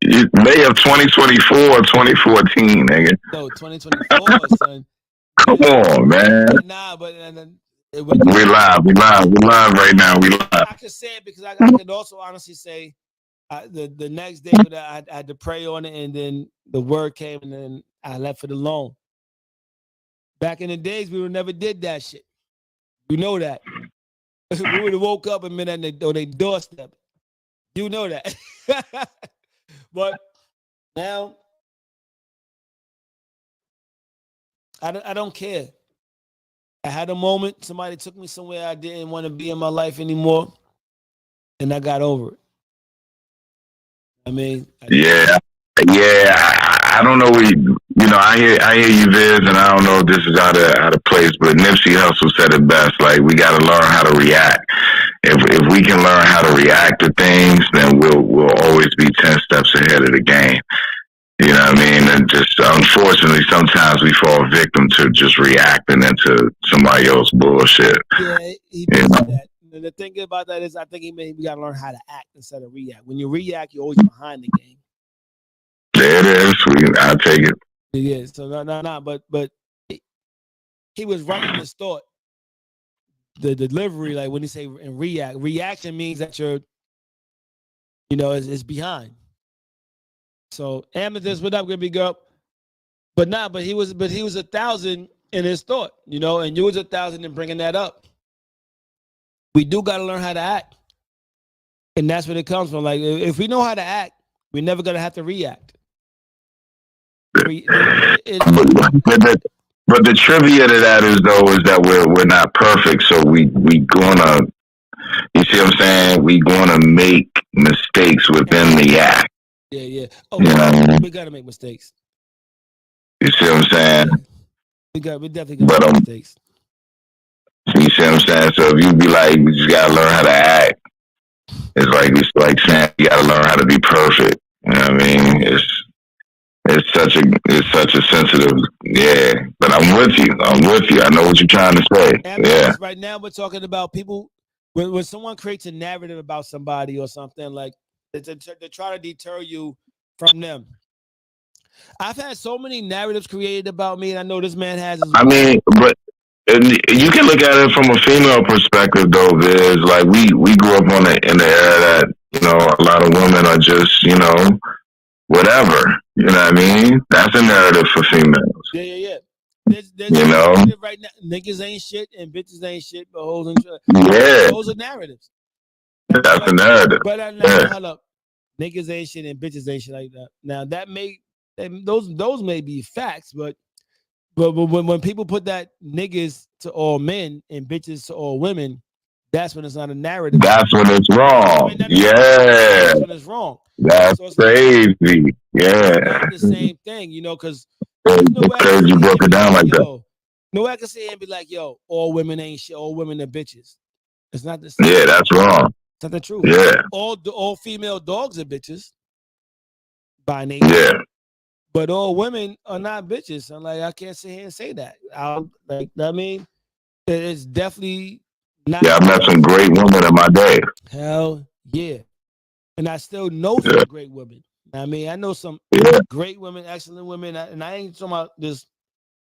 You May of 2024 or 2014, nigga. No, 2024, son. Come on, man. Nah, but we live right now. We live. I could say it because I could also honestly say the next day I had to pray on it, and then the word came, and then I left it alone. Back in the days, we would never did that shit. You know that. We would have woke up and been on their doorstep. You know that. But now, I don't care. I had a moment. Somebody took me somewhere I didn't want to be in my life anymore, and I got over it. I mean, I don't know. I hear you, Viz, and I don't know if this is out of place, but Nipsey Hussle said it best. Like, we got to learn how to react. If we can learn how to react to things, then we'll always be 10 steps ahead of the game. You know what I mean? And just unfortunately, sometimes we fall victim to just reacting into somebody else's bullshit. Yeah, he did that. And the thing about that is, I think we got to learn how to act instead of react. When you react, you're always behind the game. There it is. I'll take it. Yeah. So no. But he was running his thought. The delivery, like when you say and reaction means that you're, is behind. So Amethyst, what up, good big girl? But he was 1,000 in his thought, and you was 1,000 in bringing that up. we do got to learn how to act, and that's where it comes from. Like if we know how to act, we're never gonna have to react. But the trivia to that is that we're not perfect, so we gonna, you see what I'm saying? We gonna make mistakes within the act. Yeah. Oh, we gotta make mistakes. You see what I'm saying? Yeah. We definitely gotta make mistakes. You see what I'm saying? So if you be like, you just gotta learn how to act. It's like saying you gotta learn how to be perfect. You know what I mean? It's such a sensitive, yeah. But I'm with you. I know what you're trying to say. Yeah. Right now we're talking about people when someone creates a narrative about somebody or something, like to try to deter you from them. I've had so many narratives created about me, and I know this man has as well. I mean, but you can look at it from a female perspective, though. Viz, like we grew up in the era that, you know, a lot of women are just, you know, whatever. You know what I mean? That's a narrative for females. Yeah. There's you know, right now, niggas ain't shit and bitches ain't shit, but hoes yeah, those are narratives. That's a narrative. But hold up, niggas ain't shit and bitches ain't shit like that. Now those may be facts, but when people put that niggas to all men and bitches to all women, that's when it's not a narrative. That's when it's wrong. Yeah, that's when it's wrong. That's crazy. Yeah, not the same thing, you know, because you broke it down like that. No, I can say and be like, yo, all women ain't shit, all women are bitches. It's not the same. Yeah, that's wrong. It's not the truth. Yeah, all female dogs are bitches by nature. Yeah, but all women are not bitches. I'm like, I can't sit here and say that. I mean, it's definitely not. Yeah, I met some great women in my day. Hell yeah, and I still know some great women. I mean, I know some great women, excellent women, and I ain't talking about this.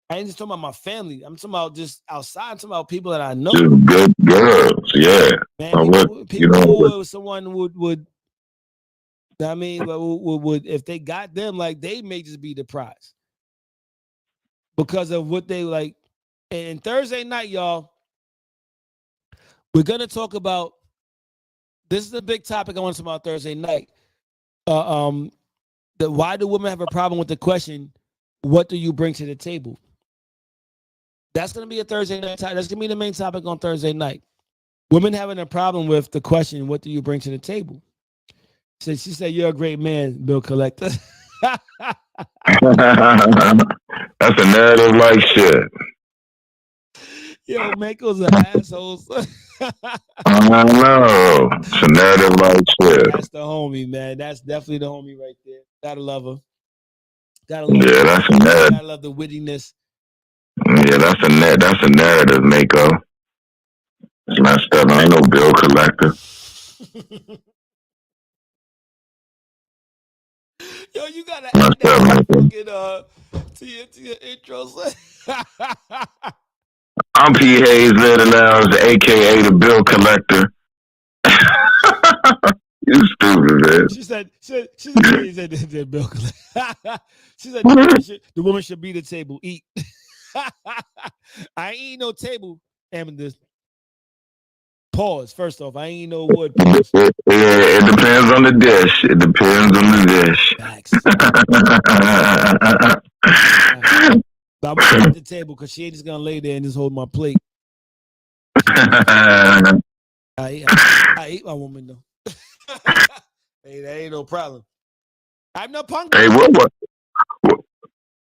I ain't just talking about my family. I'm talking about just outside. I'm talking about people that I know. Just good girls, yeah. Man, people someone would. I mean, would if they got them, like they may just be the prize because of what they like. And Thursday night, y'all, we're gonna talk about. This is a big topic I want to talk about Thursday night. Why do women have a problem with the question, what do you bring to the table? That's going to be a Thursday night. That's going to be the main topic on Thursday night. Women having a problem with the question, what do you bring to the table? She said, you're a great man, Bill Collector. That's a narrative like shit. Yo, Mako's an asshole. I know. It's a narrative like shit. That's the homie, man. That's definitely the homie right there. Gotta love her. That's a narrative. Gotta love the wittiness. Yeah, that's a narrative, Mako. It's messed up. I ain't no bill collector. Yo, you gotta add that to your intros. I'm P. Hayes, Little Lounge, aka the Bill Collector. You stupid, man. She said the Bill Collector. She said the woman should be the table. Eat. I ain't eat no table, Amethyst. Pause. First off, I ain't no wood. It depends on the dish. It depends on the dish. Facts. But I'm gonna at the table because she ain't just gonna lay there and just hold my plate. I eat my woman though. Hey, that ain't no problem. I'm no punk. Hey, what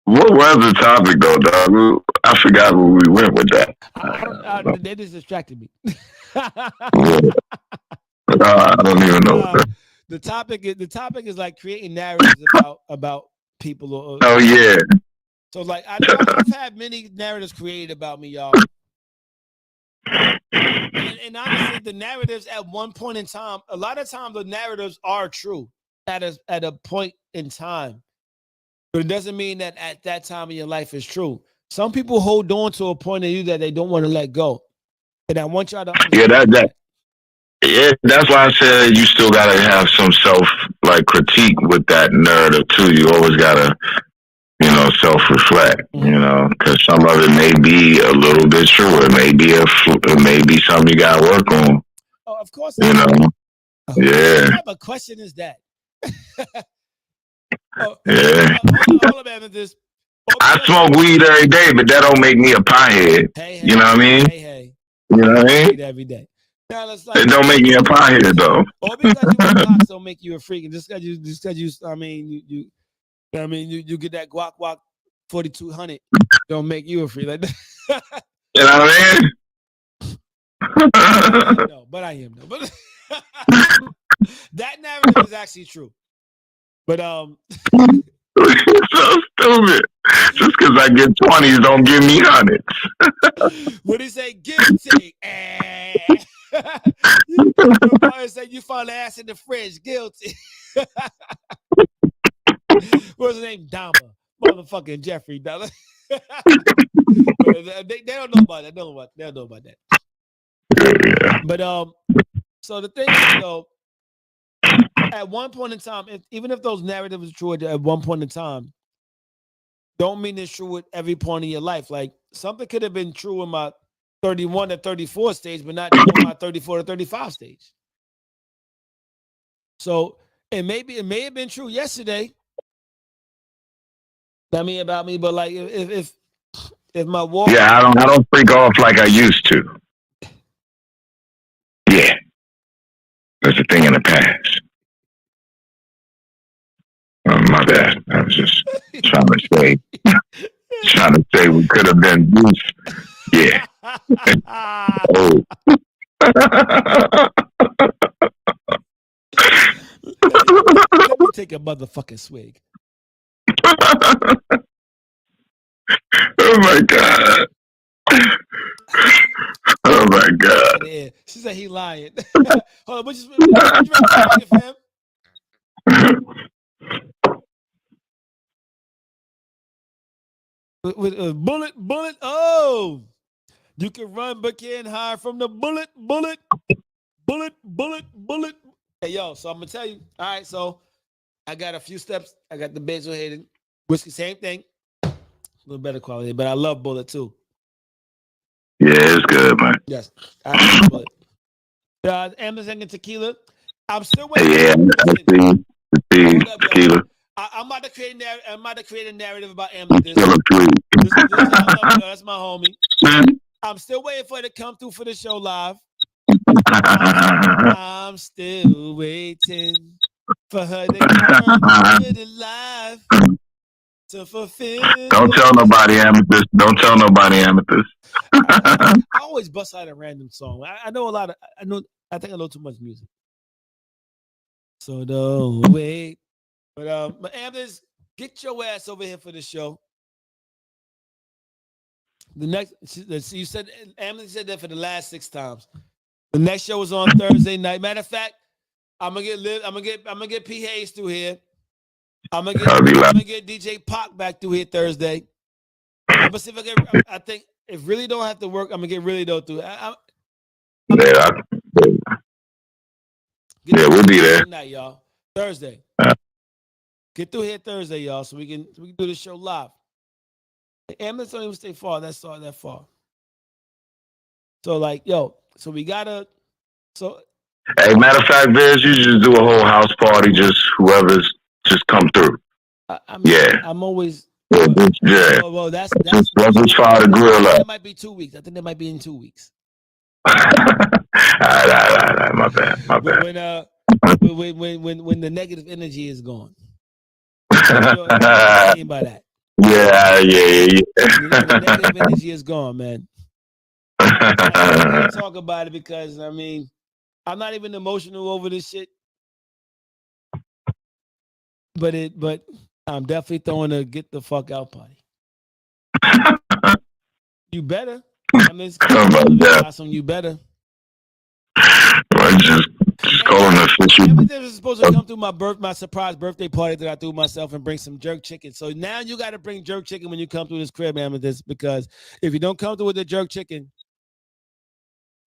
was the topic though, dog? I forgot where we went with that. They just distracted me. I don't even know. The topic is like creating narratives about people. Oh yeah. So like I've had many narratives created about me, y'all. And honestly, the narratives at one point in time, a lot of times the narratives are true at a point in time. But it doesn't mean that at that time in your life is true. Some people hold on to a point of you that they don't want to let go. And I want y'all to understand that's why I said you still gotta have some critique with that narrative too. You always gotta, self-reflect, because some of it may be a little bit true. It may be something you gotta work on. of course. You know. Yeah. What type of question is that? Yeah. All of Amethyst. I smoke weed every day, but that don't make me a pothead. Hey, you know what I mean? Hey. You know what I mean? Weed every day. Now, it's like, it don't make me a pothead though. Or because you want blocks don't make you a freak. And just because you, I mean, you get that guac 4200 don't make you a freak. Like that. You know what I mean? But I am though. But that narrative is actually true. But it's so stupid. Just because I get 20s don't give me hundreds. What he say? Guilty. You say you found ass in the fridge. Guilty. What's his name? Dahmer. Motherfucking Jeffrey Dahmer. They don't know about that. They don't know about that. Yeah. But so the thing is, though, at one point in time, even if those narratives are true at one point in time, don't mean it's true at every point in your life. Like something could have been true in my 31 to 34 stage, but not in my 34 to 35 stage. So it may have been true yesterday. I mean about me, but like if my walk, I don't freak off like I used to. Yeah, that's a thing in the past. My bad. I was just trying to say we could have been used. Yeah. Oh. Let me take a motherfucking swig. Oh my god. Oh my god. She said he lying. Hold on, what you fam? With a bullet. Oh, you can run but can't hide from the bullet. Hey, yo, so I'm gonna tell you. All right, so I got a few steps. I got the Basil Hayden whiskey, same thing, a little better quality, but I love Bullet too. Yeah, it's good, man. Yes, I love Bullet. Amazon and tequila. I'm still waiting. Yeah, tequila. I'm about to create a narrative about Amazon. That's my homie. I'm still waiting for it to come through for the show live. I'm still waiting for her to come to the live to fulfill. Don't tell nobody, Amethyst. I always bust out a random song. I know a lot of. I think I know too much music. So don't wait. But Amethyst, get your ass over here for the show. The next, you said Amethyst said that for the last 6 times. The next show is on Thursday night. Matter of fact, I'm gonna get P Hayes through here. I'm gonna get DJ Pac back through here Thursday. I'm gonna see if I think if really don't have to work, I'm gonna get really though through. We'll be there tonight, y'all. Thursday. Get through here Thursday, y'all, so we can do the show live. Ambulance don't even stay far. That's all that far. So like, so we gotta. So. Hey, matter of fact, Viz, you just do a whole house party. Just whoever's just come through. I'm always. Well, that's just fire the grill up. It might be 2 weeks. I think that might be in 2 weeks. All right. My bad. When the negative energy is gone. What I mean by that. Yeah. The negative energy is gone, man. I don't talk about it because I'm not even emotional over this shit. But I'm definitely throwing a get the fuck out party. You better. You better. Just call an official. Everything was supposed to come through my surprise birthday party that I threw myself and bring some jerk chicken. So now you got to bring jerk chicken when you come through this crib, Amethyst, because if you don't come through with the jerk chicken,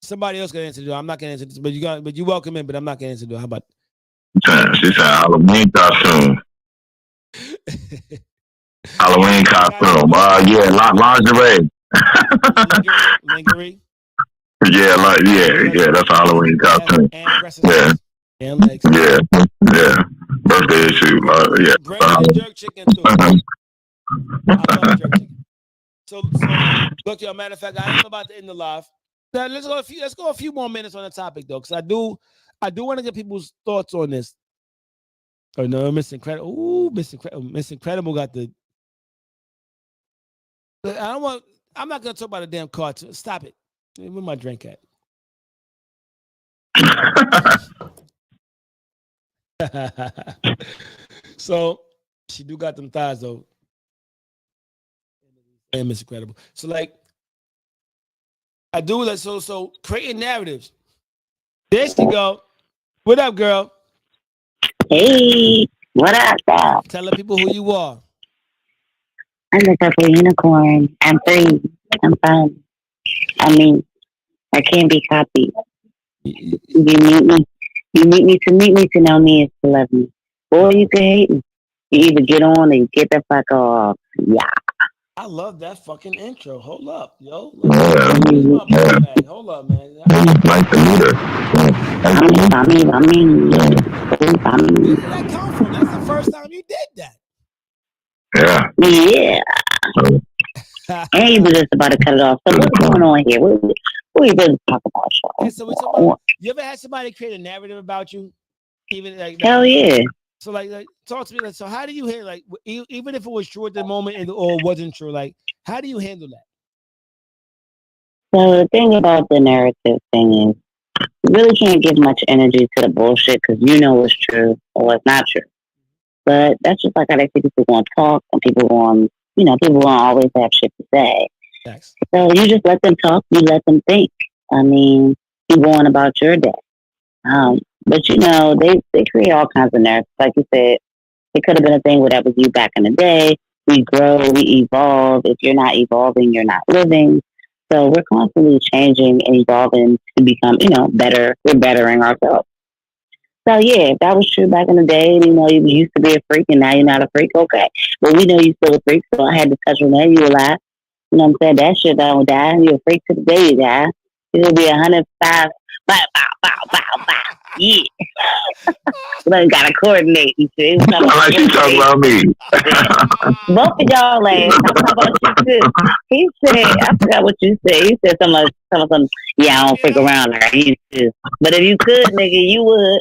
somebody else can answer the door. I'm not gonna answer this, but you welcome in, but I'm not gonna answer the door. How about? She said Halloween costume. Halloween costume. Lingerie. Lingerie. Yeah, like yeah. That's a Halloween costume. And breast Yeah, and legs. yeah. Birthday shoot. Yeah. Bring me the jerk chicken through. I love jerk chicken. So look, yo. Matter of fact, I am about to end the live. Now let's go a few more minutes on the topic though, because I do want to get people's thoughts on this. Oh no, Miss Incredible. Ooh, Miss Incredible got the. I'm not gonna talk about a damn cartoon. Stop it. Where my drink at? So she do got them thighs though. And Miss Incredible. So like, I do that. So creating narratives. There she go. What up, girl? Hey, what up, dog? Telling people who you are. I'm the purple unicorn. I'm free. I'm fun. I mean, I can't be copied. You meet me. You meet me to know me is to love me. Or you can hate me. You either get on or you get the fuck off. Yeah. I love that fucking intro. Hold up, yo. Yeah. Hold up, man. Like the leader. I mean. Where did that come from? That's the first time you did that. Yeah. Yeah. And you were just about to cut it off. So what's going on here? What we really talk about, Sean? And so we talk about, you ever had somebody create a narrative about you? Even like Hell yeah. So like talk to me. Like, so how do you handle, like, even if it was true at the moment or wasn't true, like how do you handle that? So the thing about the narrative thing is, you really can't give much energy to the bullshit because you know what's true or what's not true. But that's just like how they say people going to talk and people going, people going to always have shit to say. Thanks. So you just let them talk, you let them think. I mean, you go on about your day. But they create all kinds of narratives. Like you said, it could have been a thing where that was you back in the day. We grow, we evolve. If you're not evolving, you're not living. So we're constantly changing and evolving to become, better. We're bettering ourselves. So yeah, if that was true back in the day, you used to be a freak and now you're not a freak, okay. But we know you're still a freak, so I had to touch on that. You alive. You know what I'm saying? That shit don't die. You're a freak to the day you die. It'll be 105. Bow, bow, bow, bow, bow. Yeah. We gotta coordinate. You see? Like she talking about me. Both of y'all laugh. I'm talking about you too. He said, I forgot what you said. He said something. Yeah, I don't freak around her. I used to. But if you could, nigga, you would.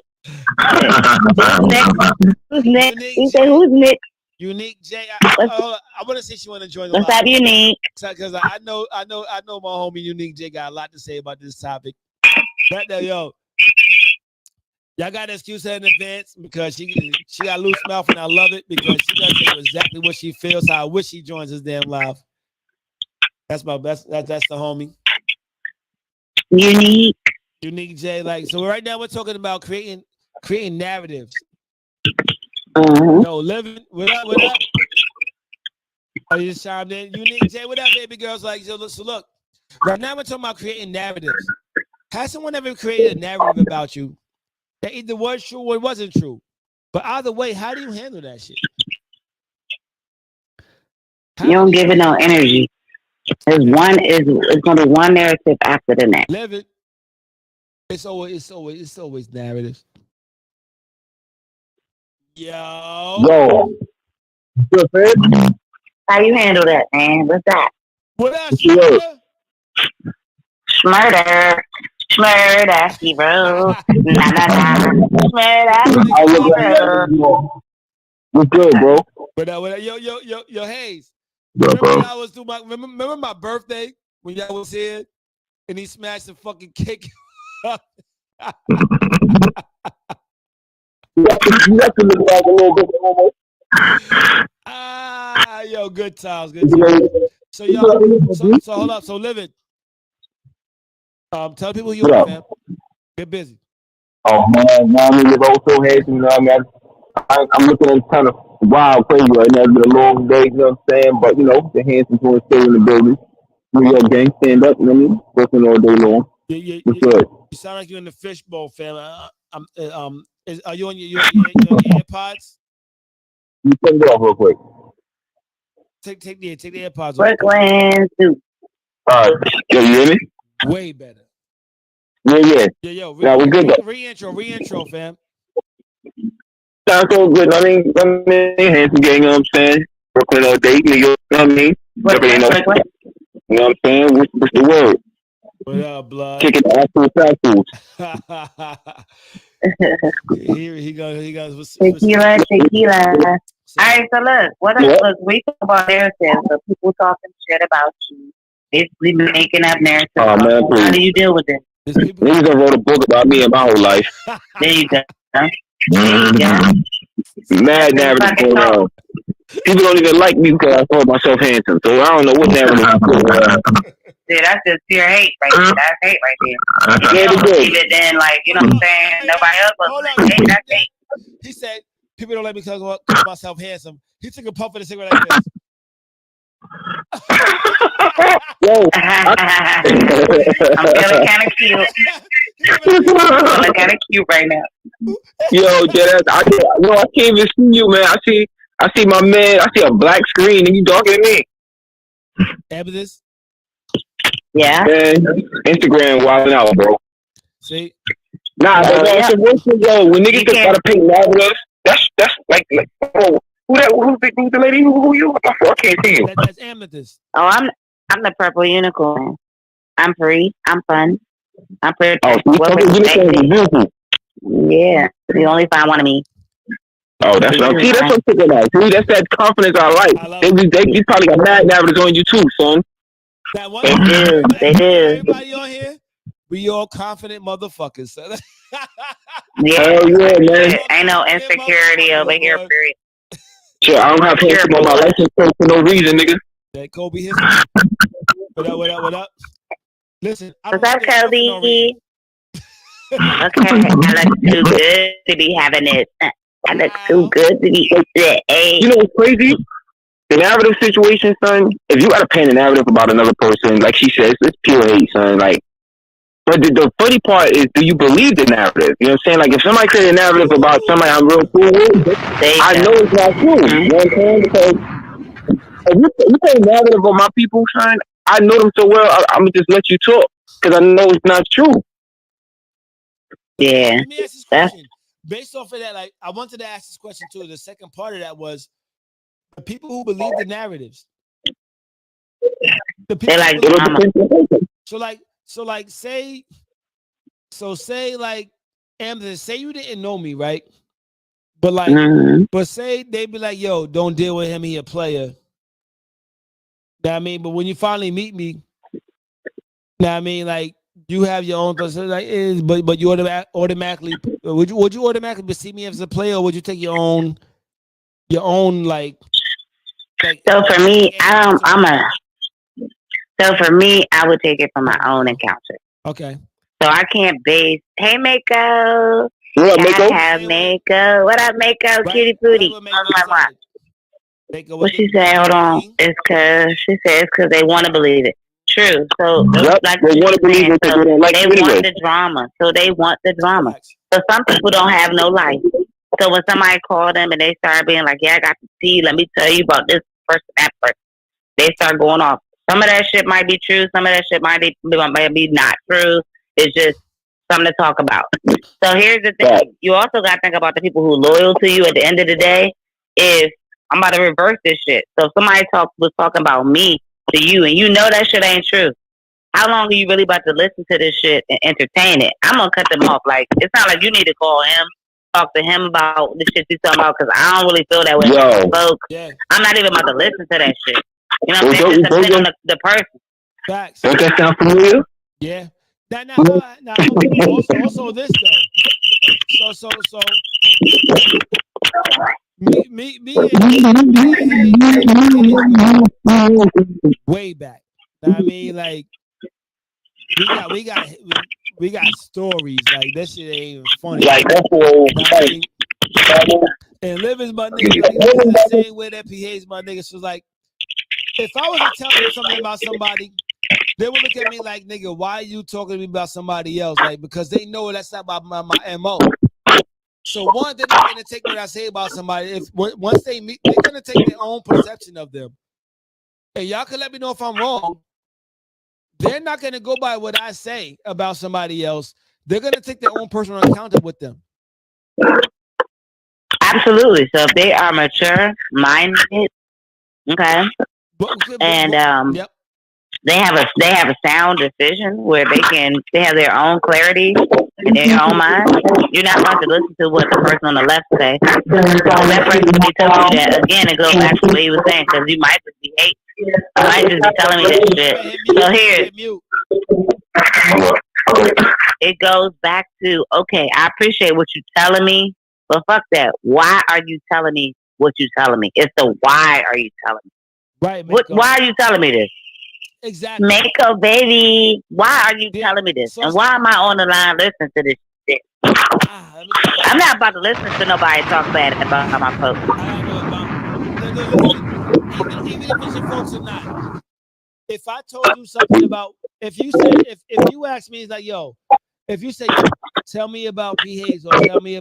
Who's next? He said, who's next? Unique J. I want to say she want to join the What's up, Unique? Because I know my homie Unique J got a lot to say about this topic. Right there, yo. Y'all got to excuse her in advance because she got loose mouth and I love it because she does tell you exactly what she feels. How I wish she joins this damn live. That's my best. That's the homie. Unique J. Like, so right now we're talking about creating narratives. Yo, living. What up? Oh, you just chimed in. Unique J. What up, baby girls? Like, so look. Right now we're talking about creating narratives. Has someone ever created a narrative about you that either was true or it wasn't true? But either way, how do you handle that shit? You don't give it no energy. It's gonna be one narrative after the next. Live it. It's always narratives. Yo. Good, man. How you handle that, man? What's that? What else? Smurder, bro. Nah. Smurder, bro. What's good, bro? What up? Yo, Hayes. Bro. Remember my birthday when y'all was here and he smashed the fucking cake? You have to look back a little bit. Yo, good times. So hold up. So live it. Tell people who you are, fam. Get busy. Oh man, it's also hazy. You know what I mean? I'm looking at kind of wild, crazy right now. It's been a long day, you know what I'm saying? But the handsome boys stay in the building. New York gang, stand up. You know what I mean? Working all day long. What's good? You sound like you're in the fishbowl, fam. Are you on your AirPods? You take it off real quick. Take the AirPods off. Brooklyn soup. All right. Can you hear me? Way better. Yeah. Yeah, yo, Nah, we good though. re-intro, fam. Sounds so good. I mean, handsome gang, you know what I'm saying? Brooklyn all day, New York, you know what I mean? Everybody know. You know what I'm saying? What's the word? What up, blood? Kicking ass fools. he goes. Tequila. All right, so look, look, we talk about narratives, so people talking shit about you, basically making up narratives. Oh, man, please. How do you deal with it? Niggas done wrote a book about me and my whole life. There you go. Mad narrative going on. People don't even like me because I call myself handsome, so I don't know what narrative is going on. Yeah, that's just pure hate right there. That's hate right there. Yeah, You believe it, then, like, you know what I'm saying? Nobody else will hate. That's hate. He said, people don't let me call myself handsome. He took a puff of the cigarette like this. Yo, I'm feeling kind of cute. I'm feeling kind of cute right now. Yo, Jed, I can't even see you, man. I see my man. I see a black screen, and you talking to me. Evidence? Yeah. Man, Instagram wilding out, bro. See? Nah, yo, when niggas just gotta paint narratives, that's like oh, who's the lady? Who you? I can't see you. That's Amethyst. Oh, I'm the purple unicorn. I'm free. I'm fun. I'm pretty. Oh, beautiful. Yeah, you only find one of me. Oh, that's what I'm see. That's what I'm thinking about. See, that's that confidence I like. They probably got mad narratives on you too, son. That one. They do. Everybody on here, we all confident motherfuckers. Yeah, hell yeah, man. Ain't no insecurity over here, period. Sure, I don't have handsome on my license plate for no reason, nigga. That Kobe history. What up? Listen, what's up, Kobe? Okay, I look too good to be having it. I look too good to be. You know what's crazy? The narrative situation, son. If you gotta paint a narrative about another person, like she says, it's pure hate, son. Like, but the funny part is, do you believe the narrative? You know what I'm saying? Like, if somebody creates a narrative about somebody I'm real cool with, I know it's not true. You know what I'm saying? Because if you say a narrative on my people, son, I know them so well. I'm gonna just let you talk because I know it's not true. Let Yeah. me ask this question. Based off of that, like, I wanted to ask this question too. The second part of that was the people who believe the narratives. The people they like drama. Say like Amazon, say you didn't know me, right? But like, but say they be like, yo, don't deal with him, he a player. Know what I mean? But when you finally meet me, know what I mean, like, you have your own person, like, but you automatically would you automatically see me as a player, or would you take your own like so for me, so for me, I would take it from my own encounter. Okay. So I can't base. Hey, Mako. What up, Mako? Mako. What up, Mako? Right, Cutie booty. What she say? Hold on. It's because they want to believe it. True. So like they want to believe it because they don't like it anyway. Want the drama. So they want the drama. So some people don't have no life. So when somebody call them and they start being like, yeah, I got to see, let me tell you about this person, that person, they start going off. Some of that shit might be true. Some of that shit might be not true. It's just something to talk about. So here's the thing. You also got to think about the people who are loyal to you at the end of the day. If I'm about to reverse this shit. So if somebody was talking about me to you and you know that shit ain't true, how long are you really about to listen to this shit and entertain it? I'm going to cut them off. Like, it's not like you need to call him, talk to him about the shit you're talking about, because I don't really feel that way. Folks. Yeah. I'm not even about to listen to that shit. You know what I'm saying? Just depending on the person. Facts. Don't that sound familiar? Yeah. Now, also this though. So me way back. I mean, like we got stories like that shit ain't even funny. Like and Living's my nigga. The same way that PA's my nigga. So like, if I was to tell them something about somebody, they would look at me like, nigga, why are you talking to me about somebody else? Like, because they know that's not my MO. So one, they're not gonna take what I say about somebody. Once they meet, they're gonna take their own perception of them. And y'all can let me know if I'm wrong. they're not going to go by what I say about somebody else. They're going to take their own personal encounter with them. Absolutely. So if they are mature minded, okay, and yep. they have a sound decision where they have their own clarity in their own mind. You're not about to listen to what the person on the left say. That person could be telling you that again. It goes back to what he was saying because you might just be hating. You might just be telling me this shit. So here, it goes back to, okay, I appreciate what you're telling me, but fuck that. Why are you telling me what you're telling me? It's the why are you telling me? Right. Why are you telling me this? Exactly. Mako, baby, why are you telling me this? And why am I on the line listening to this shit? I'm not about to listen to nobody talk bad about my folks. Even if it's your folks or not. If I told you something about, if you ask me, it's like, yo, if you say, tell me about P. Hayes or tell me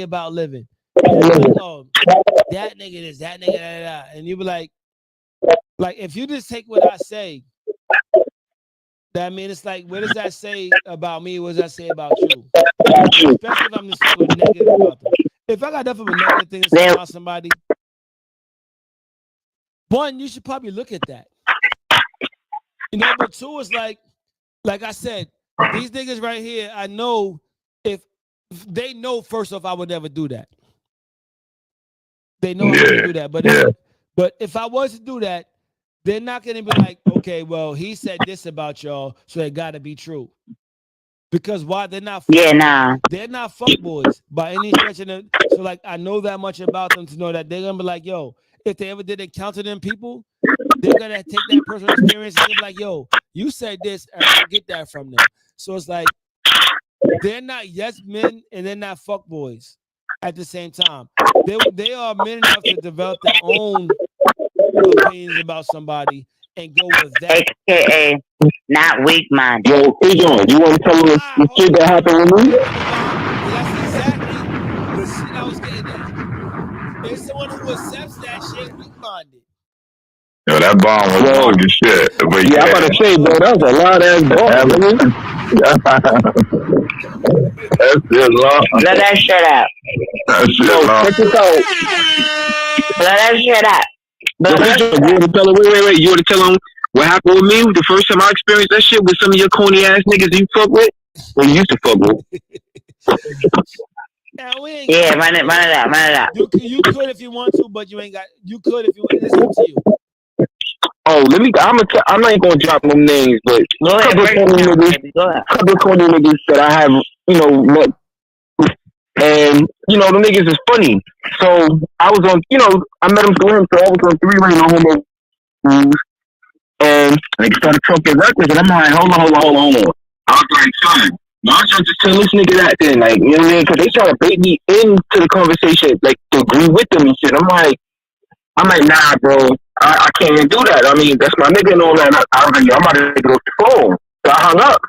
about living, like, oh, that nigga this, that nigga that, and you be like if you just take what I say, that mean it's like, what does that say about me? What does that say about you? Especially if I'm just saying negative about them. If I got nothing but negative things to say about somebody, one, you should probably look at that. But two is like I said, these niggas right here, I know if they know, first off, I would never do that. They know I wouldn't do that. But if I was to do that, they're not going to be like, okay, well, he said this about y'all, so it got to be true. Because why? They're not they're not fuckboys by any stretch of them. So like, I know that much about them to know that they're going to be like, yo, if they ever did encounter them people, they're going to take that personal experience and be like, yo, you said this, and I get that from them. So it's like, they're not yes men and they're not fuckboys at the same time. They are men enough to develop their own opinions about somebody and go with that. AKA not weak minded. Yo, John, you want to tell us the shit that happened with me? That's exactly the shit I was getting at. There's someone who accepts that shit weak minded. Yo, that bomb was long as shit. But yeah, I'm about to say, bro, that was a lot of ass bomb. That's just long. Let that shit out. That shit long. Check this out. Let that shit out. You want to tell him? Wait. You want to tell him what happened with me? The first time I experienced that shit with some of your corny ass niggas you fuck with, or you used to fuck with. Yeah, run it out. You could if you want to, but you ain't got. You could if you want. It's up to you. Oh, I'm not gonna drop no names, but a couple of corny niggas that I have, met. And, the niggas is funny. So I was on, I met him through him, so I was on 3-way no homo. And they started talking records, and I'm like, hold on. I was like, son, no, I'm trying to tell this nigga that then, like, you know what I mean? Because they try to bait me into the conversation, like, to agree with them and shit. I'm like, nah, bro, I can't even do that. I mean, that's my nigga and all that. I was like, yo, I'm about to get off the phone. So I hung up.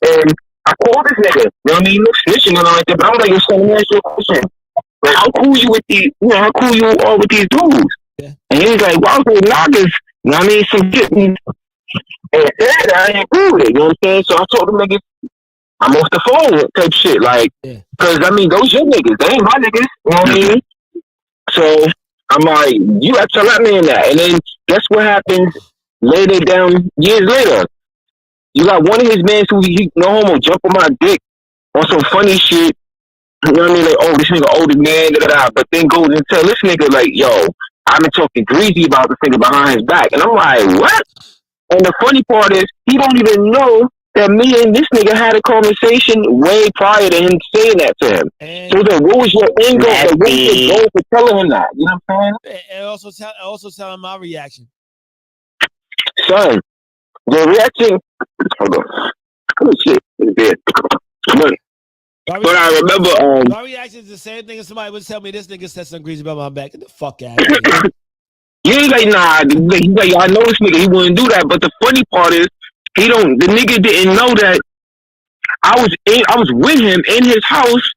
And I called this nigga. You know what I mean? No snitching and all like that. But I was like, yo, son, let me ask you a question. Like, how cool you are with these dudes? Yeah. And he was like, well, I was like, niggas. You know what I mean? Some shit. And said I ain't cool with it. You know what I'm saying? So I told them niggas, I'm off the phone type shit. Like, because, I mean, those your niggas. They ain't my niggas. You know what I mean? So I'm like, you got to let me in that. And then guess what happens later down years later? You got one of his mans who he no homo jump on my dick on some funny shit. You know what I mean? Like, oh, this nigga older man, but then goes and tell this nigga like, yo, I've been talking greasy about this nigga behind his back. And I'm like, what? And the funny part is, he don't even know that me and this nigga had a conversation way prior to him saying that to him. And so then, what was your angle? What was your goal for telling him that? You know what I'm saying? And also tell him my reaction. Son, the reaction. Hold on. Oh shit, it's dead. But I remember. My reaction is the same thing as somebody would tell me this nigga said some greasy about my back. Get the fuck out of here. Yeah, he's like, nah. He's like, I know this nigga. He wouldn't do that. But the funny part is, the nigga didn't know that I was with him in his house,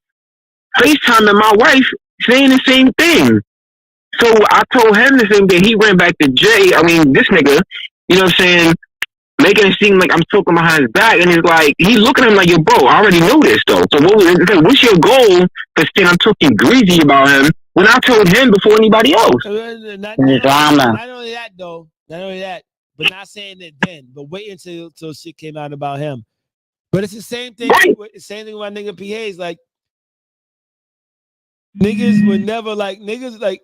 FaceTiming my wife, saying the same thing. So I told him the same thing. He ran back to Jay. I mean, this nigga, you know what I'm saying? making it seem like I'm talking behind his back, and it's like he looking at him like, yo, bro, I already know this though. So what's your goal for saying I'm talking greasy about him when I told him before anybody else? Not Drama. only that though, not only that, but not saying it then, but wait until shit came out about him. But it's the same thing. Right. Same thing with my nigga PAs. Like niggas would never like niggas like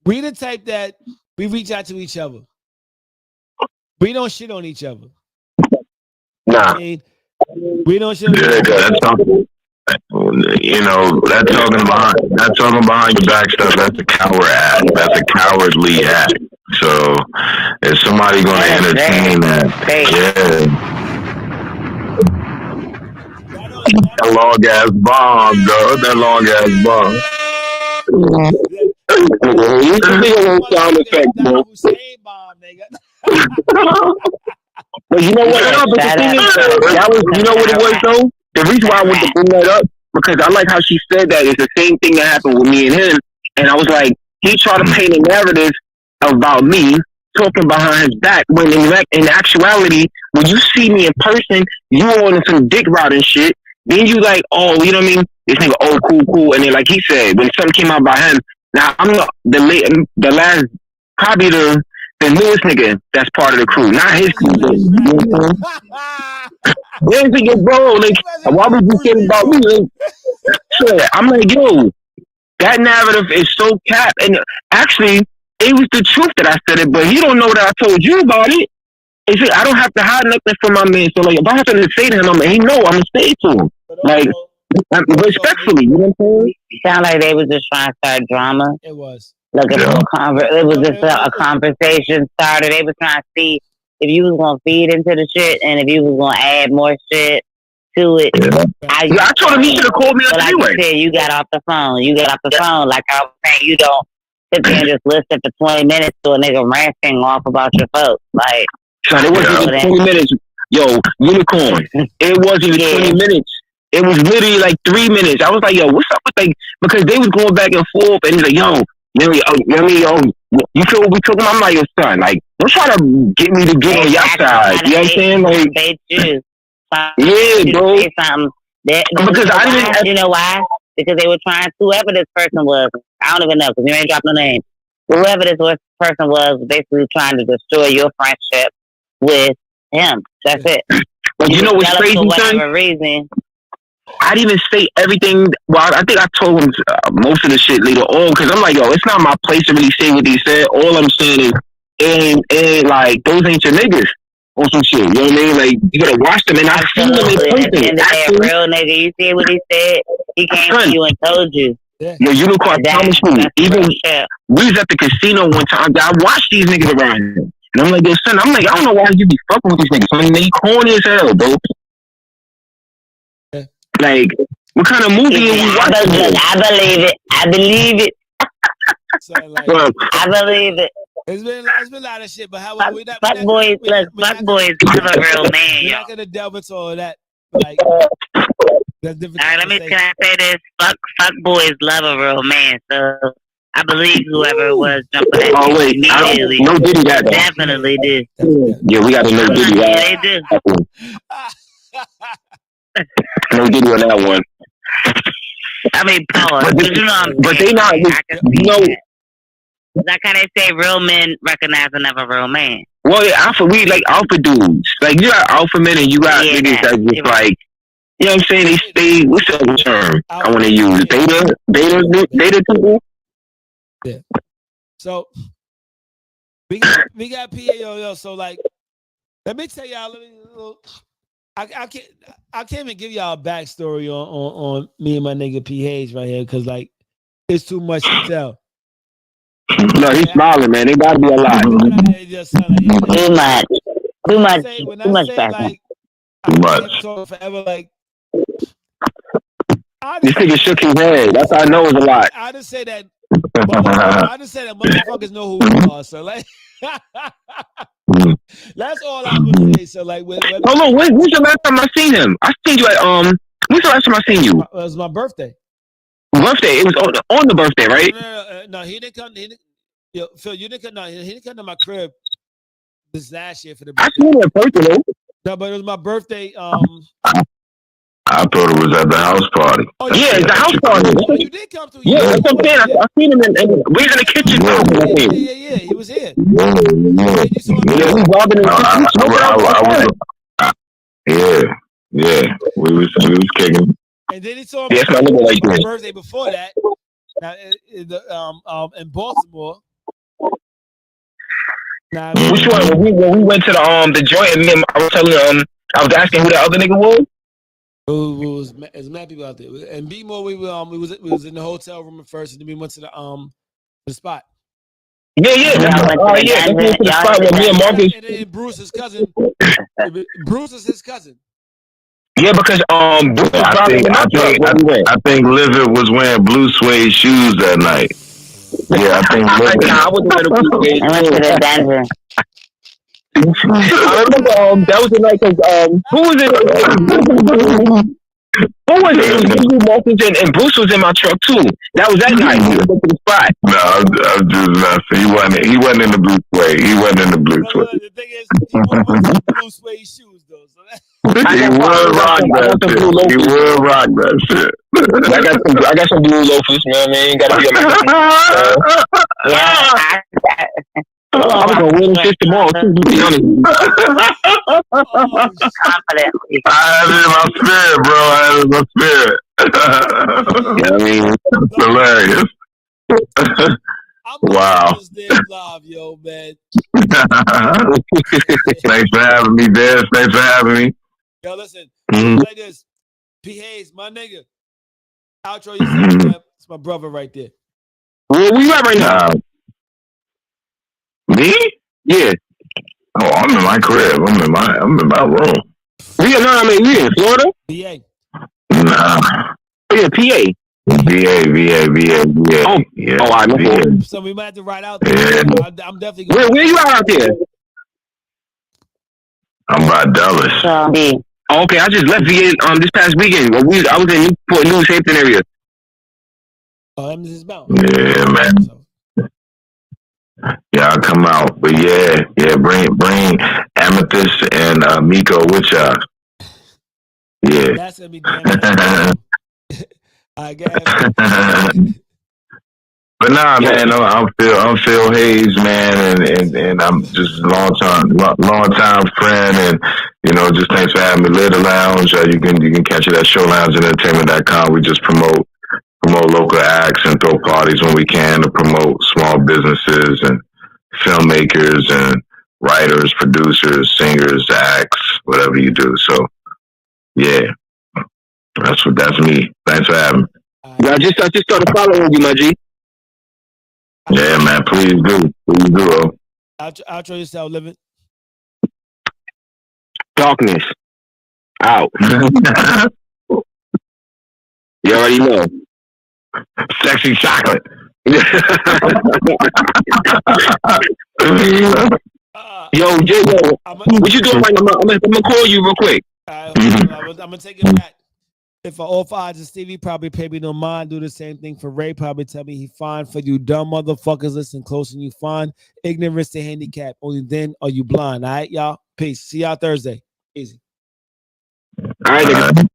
we the type that we reach out to each other. We don't shit on each other. Nah. I mean, we don't shit on each Yeah, other. that's talking. You know, that talking behind your back stuff. That's a coward act. That's a cowardly act. So, if somebody gonna entertain that, yeah. That long ass bomb, though. That long ass bomb. You can think of a sound effect, bro. But you know what? No, but the thing is, that was, you know what it was though? The reason why I wanted to bring that up, because I like how she said that. It's the same thing that happened with me and him. And I was like, he tried to paint a narrative about me talking behind his back, when in actuality, when you see me in person, you on some dick riding shit. Then you like, oh, you know what I mean? This nigga, oh, cool. And then like he said, when something came out by him, now I'm not the last, probably the newest nigga that's part of the crew, not his crew. Where's it, bro? Like, why would you care about me? Like, shit, I'm like, yo, that narrative is so cap. And actually, it was the truth that I said it, but he don't know that I told you about it. It's like, I don't have to hide nothing from my man. So like, if I have to say to him, he know I'm gonna say it to him. Like, respectfully, you know what I'm saying? Sound like they was just trying to start drama. It was. Looking for it was just a conversation starter. They was trying to see if you was gonna feed into the shit and if you was gonna add more shit to it. I told him he should have called me up like anyway. You said, you got off the phone. Like I was saying, you don't sit there and just listen for 20 minutes to a nigga ranting off about your folks. Like, so it wasn't even 20 minutes. Yo, unicorn. It wasn't even 20 minutes. It was literally like 3 minutes. I was like, yo, what's up with like, because they was going back and forth, and he's like, yo, you feel what we talking about? I'm like, yo, son, like, don't try to get me to get on your side. You know what I'm saying? Like, yeah, bro. Because I didn't. You know why? Because they were trying, whoever this person was, I don't even know, because you ain't dropped no name. Whoever this person was basically trying to destroy your friendship with him. That's it. But you know what's crazy, for whatever son? reason. I didn't even say everything. Well, I think I told him most of the shit later on, because I'm like, yo, it's not my place to really say what he said. All I'm saying is, and like, those ain't your niggas or some shit. You know what I mean? Like, you gotta watch them, and I've seen them in person. At the end of the day, real nigga, you see what he said? He came to you and told you. Yo, unicorn, I promise you. Even we was at the casino one time. I watched these niggas around here. And I'm like, yo, son, I don't know why you be fucking with these niggas. I mean, they corny as hell, bro. Like, what kind of movie are we watching? I believe it. So, like, I believe it. It's been a lot of shit, but how we not fuck boys love a real man. We're not gonna delve into all of that. Like, that's different. All right, can I say this? Fuck boys love a real man. So I believe whoever it was jumping at oh wait, immediately. No Diddy that definitely did. Yeah, we got to know Diddy that. Yeah, they do. No Diddy on that one. I mean, pause. But they not. You know. Like how they say, real men recognize another real man. Well, yeah, we like alpha dudes. Like, you got alpha men and you got niggas that just like, you know what I'm saying? They stay. What's the term I want to use? Beta people. Yeah. So we got PAO. So like, let me tell y'all. I can't even give y'all a backstory on me and my nigga PH right here, because like it's too much to tell. No, he's smiling, man. They gotta be a lot. Too much. Like, too much. Forever, like, this nigga shook his head. That's how I know it's a lot. I just say that. Motherfuckers know who we are. So like, that's all I would say. So like, hold on. When's the last time I seen him? I seen you at When's the last time I seen you? It was my birthday. Birthday. It was on the birthday, right? No, he didn't come. Phil, you didn't come. No, he didn't come to my crib This last year for the I birthday. seen it in person though. No, but it was my birthday. I thought it was at the house party. Oh, Yeah, it's a house party. Oh, you did come through. Yeah, that's what I'm saying. I seen him in we was in the kitchen. Yeah. He was here. Yeah. You saw him. Yeah, we walking in the kitchen. Yeah. We was kicking. And then he saw Yes, me my nigga like my that. birthday before that. Now, in Baltimore. Now, Which one? When we went to the joint, and then I was telling I was asking who that other nigga was. There's mad people out there. And B-More, we was in the hotel room at first, and then we went to the spot. Yeah. That's to the spot where me and Marcus. And then Bruce, his cousin. Bruce is his cousin. Yeah, because I think Livid was wearing blue suede shoes that night. Yeah, I think Livid. I wasn't wearing blue suede. I went to the Denver. I remember that was the night because who was it? Who was it? It was you, Marcus, and Bruce was in my truck too. That was that night. We went to the spot. No, I'm just not. He wasn't in the blue suede. He wasn't in the blue suede. The thing is, he wore blue suede shoes though. So He would rock that shit. He would rock that shit. I got some blue loafers, you know what I mean? Gotta be on I was gonna wear them shit tomorrow too, to be honest. Confidently. I had it in my spirit, bro. I had it in my spirit. You know what I mean? It's hilarious. I'm Wow. this damn live, yo, man. Thanks for having me, Des. Thanks for having me. Yo, listen, Mhm. like this. P. Hayes, my nigga. Outro yourself, man. It's my brother right there. Where we at right now? Me? Yeah. Oh, I'm in my crib. I'm in my room. We in Florida? PA. Nah. Oh yeah, PA. VA. Oh, Yeah. all right, no VA. problem. So we might have to ride out there. Yeah. I'm definitely going. Where you out there? I'm by Dallas. So, Oh, okay, I just left VA this past weekend. I was in Newport News, Hampton area. Oh, I'm just bound. Yeah, man. So, Yeah, I'll come out. But yeah, bring Amethyst and Miko with y'all. Yeah. that's gonna be damn. I guess. But nah, man, I'm Phil Hayes, man, and I'm just a long time friend, and just thanks for having me. Live the Lounge. You can catch it at showloungeentertainment.com. We just promote local acts and throw parties when we can to promote small businesses and filmmakers and writers, producers, singers, acts, whatever you do. So yeah, that's me. Thanks for having me. Yeah, I just started following you, my G. Yeah, man, please do. Oh. Outro yourself, living. Darkness. Out. You already know. Sexy chocolate. Yo, J, what you doing right now? I'm gonna call you real quick. I'm gonna take it back. If I offer odds and Stevie probably pay me no mind, do the same thing for Ray. Probably tell me he fine. For you dumb motherfuckers, listen close and you find ignorance to handicap. Only then are you blind. All right, y'all. Peace. See y'all Thursday. Easy. All right, nigga.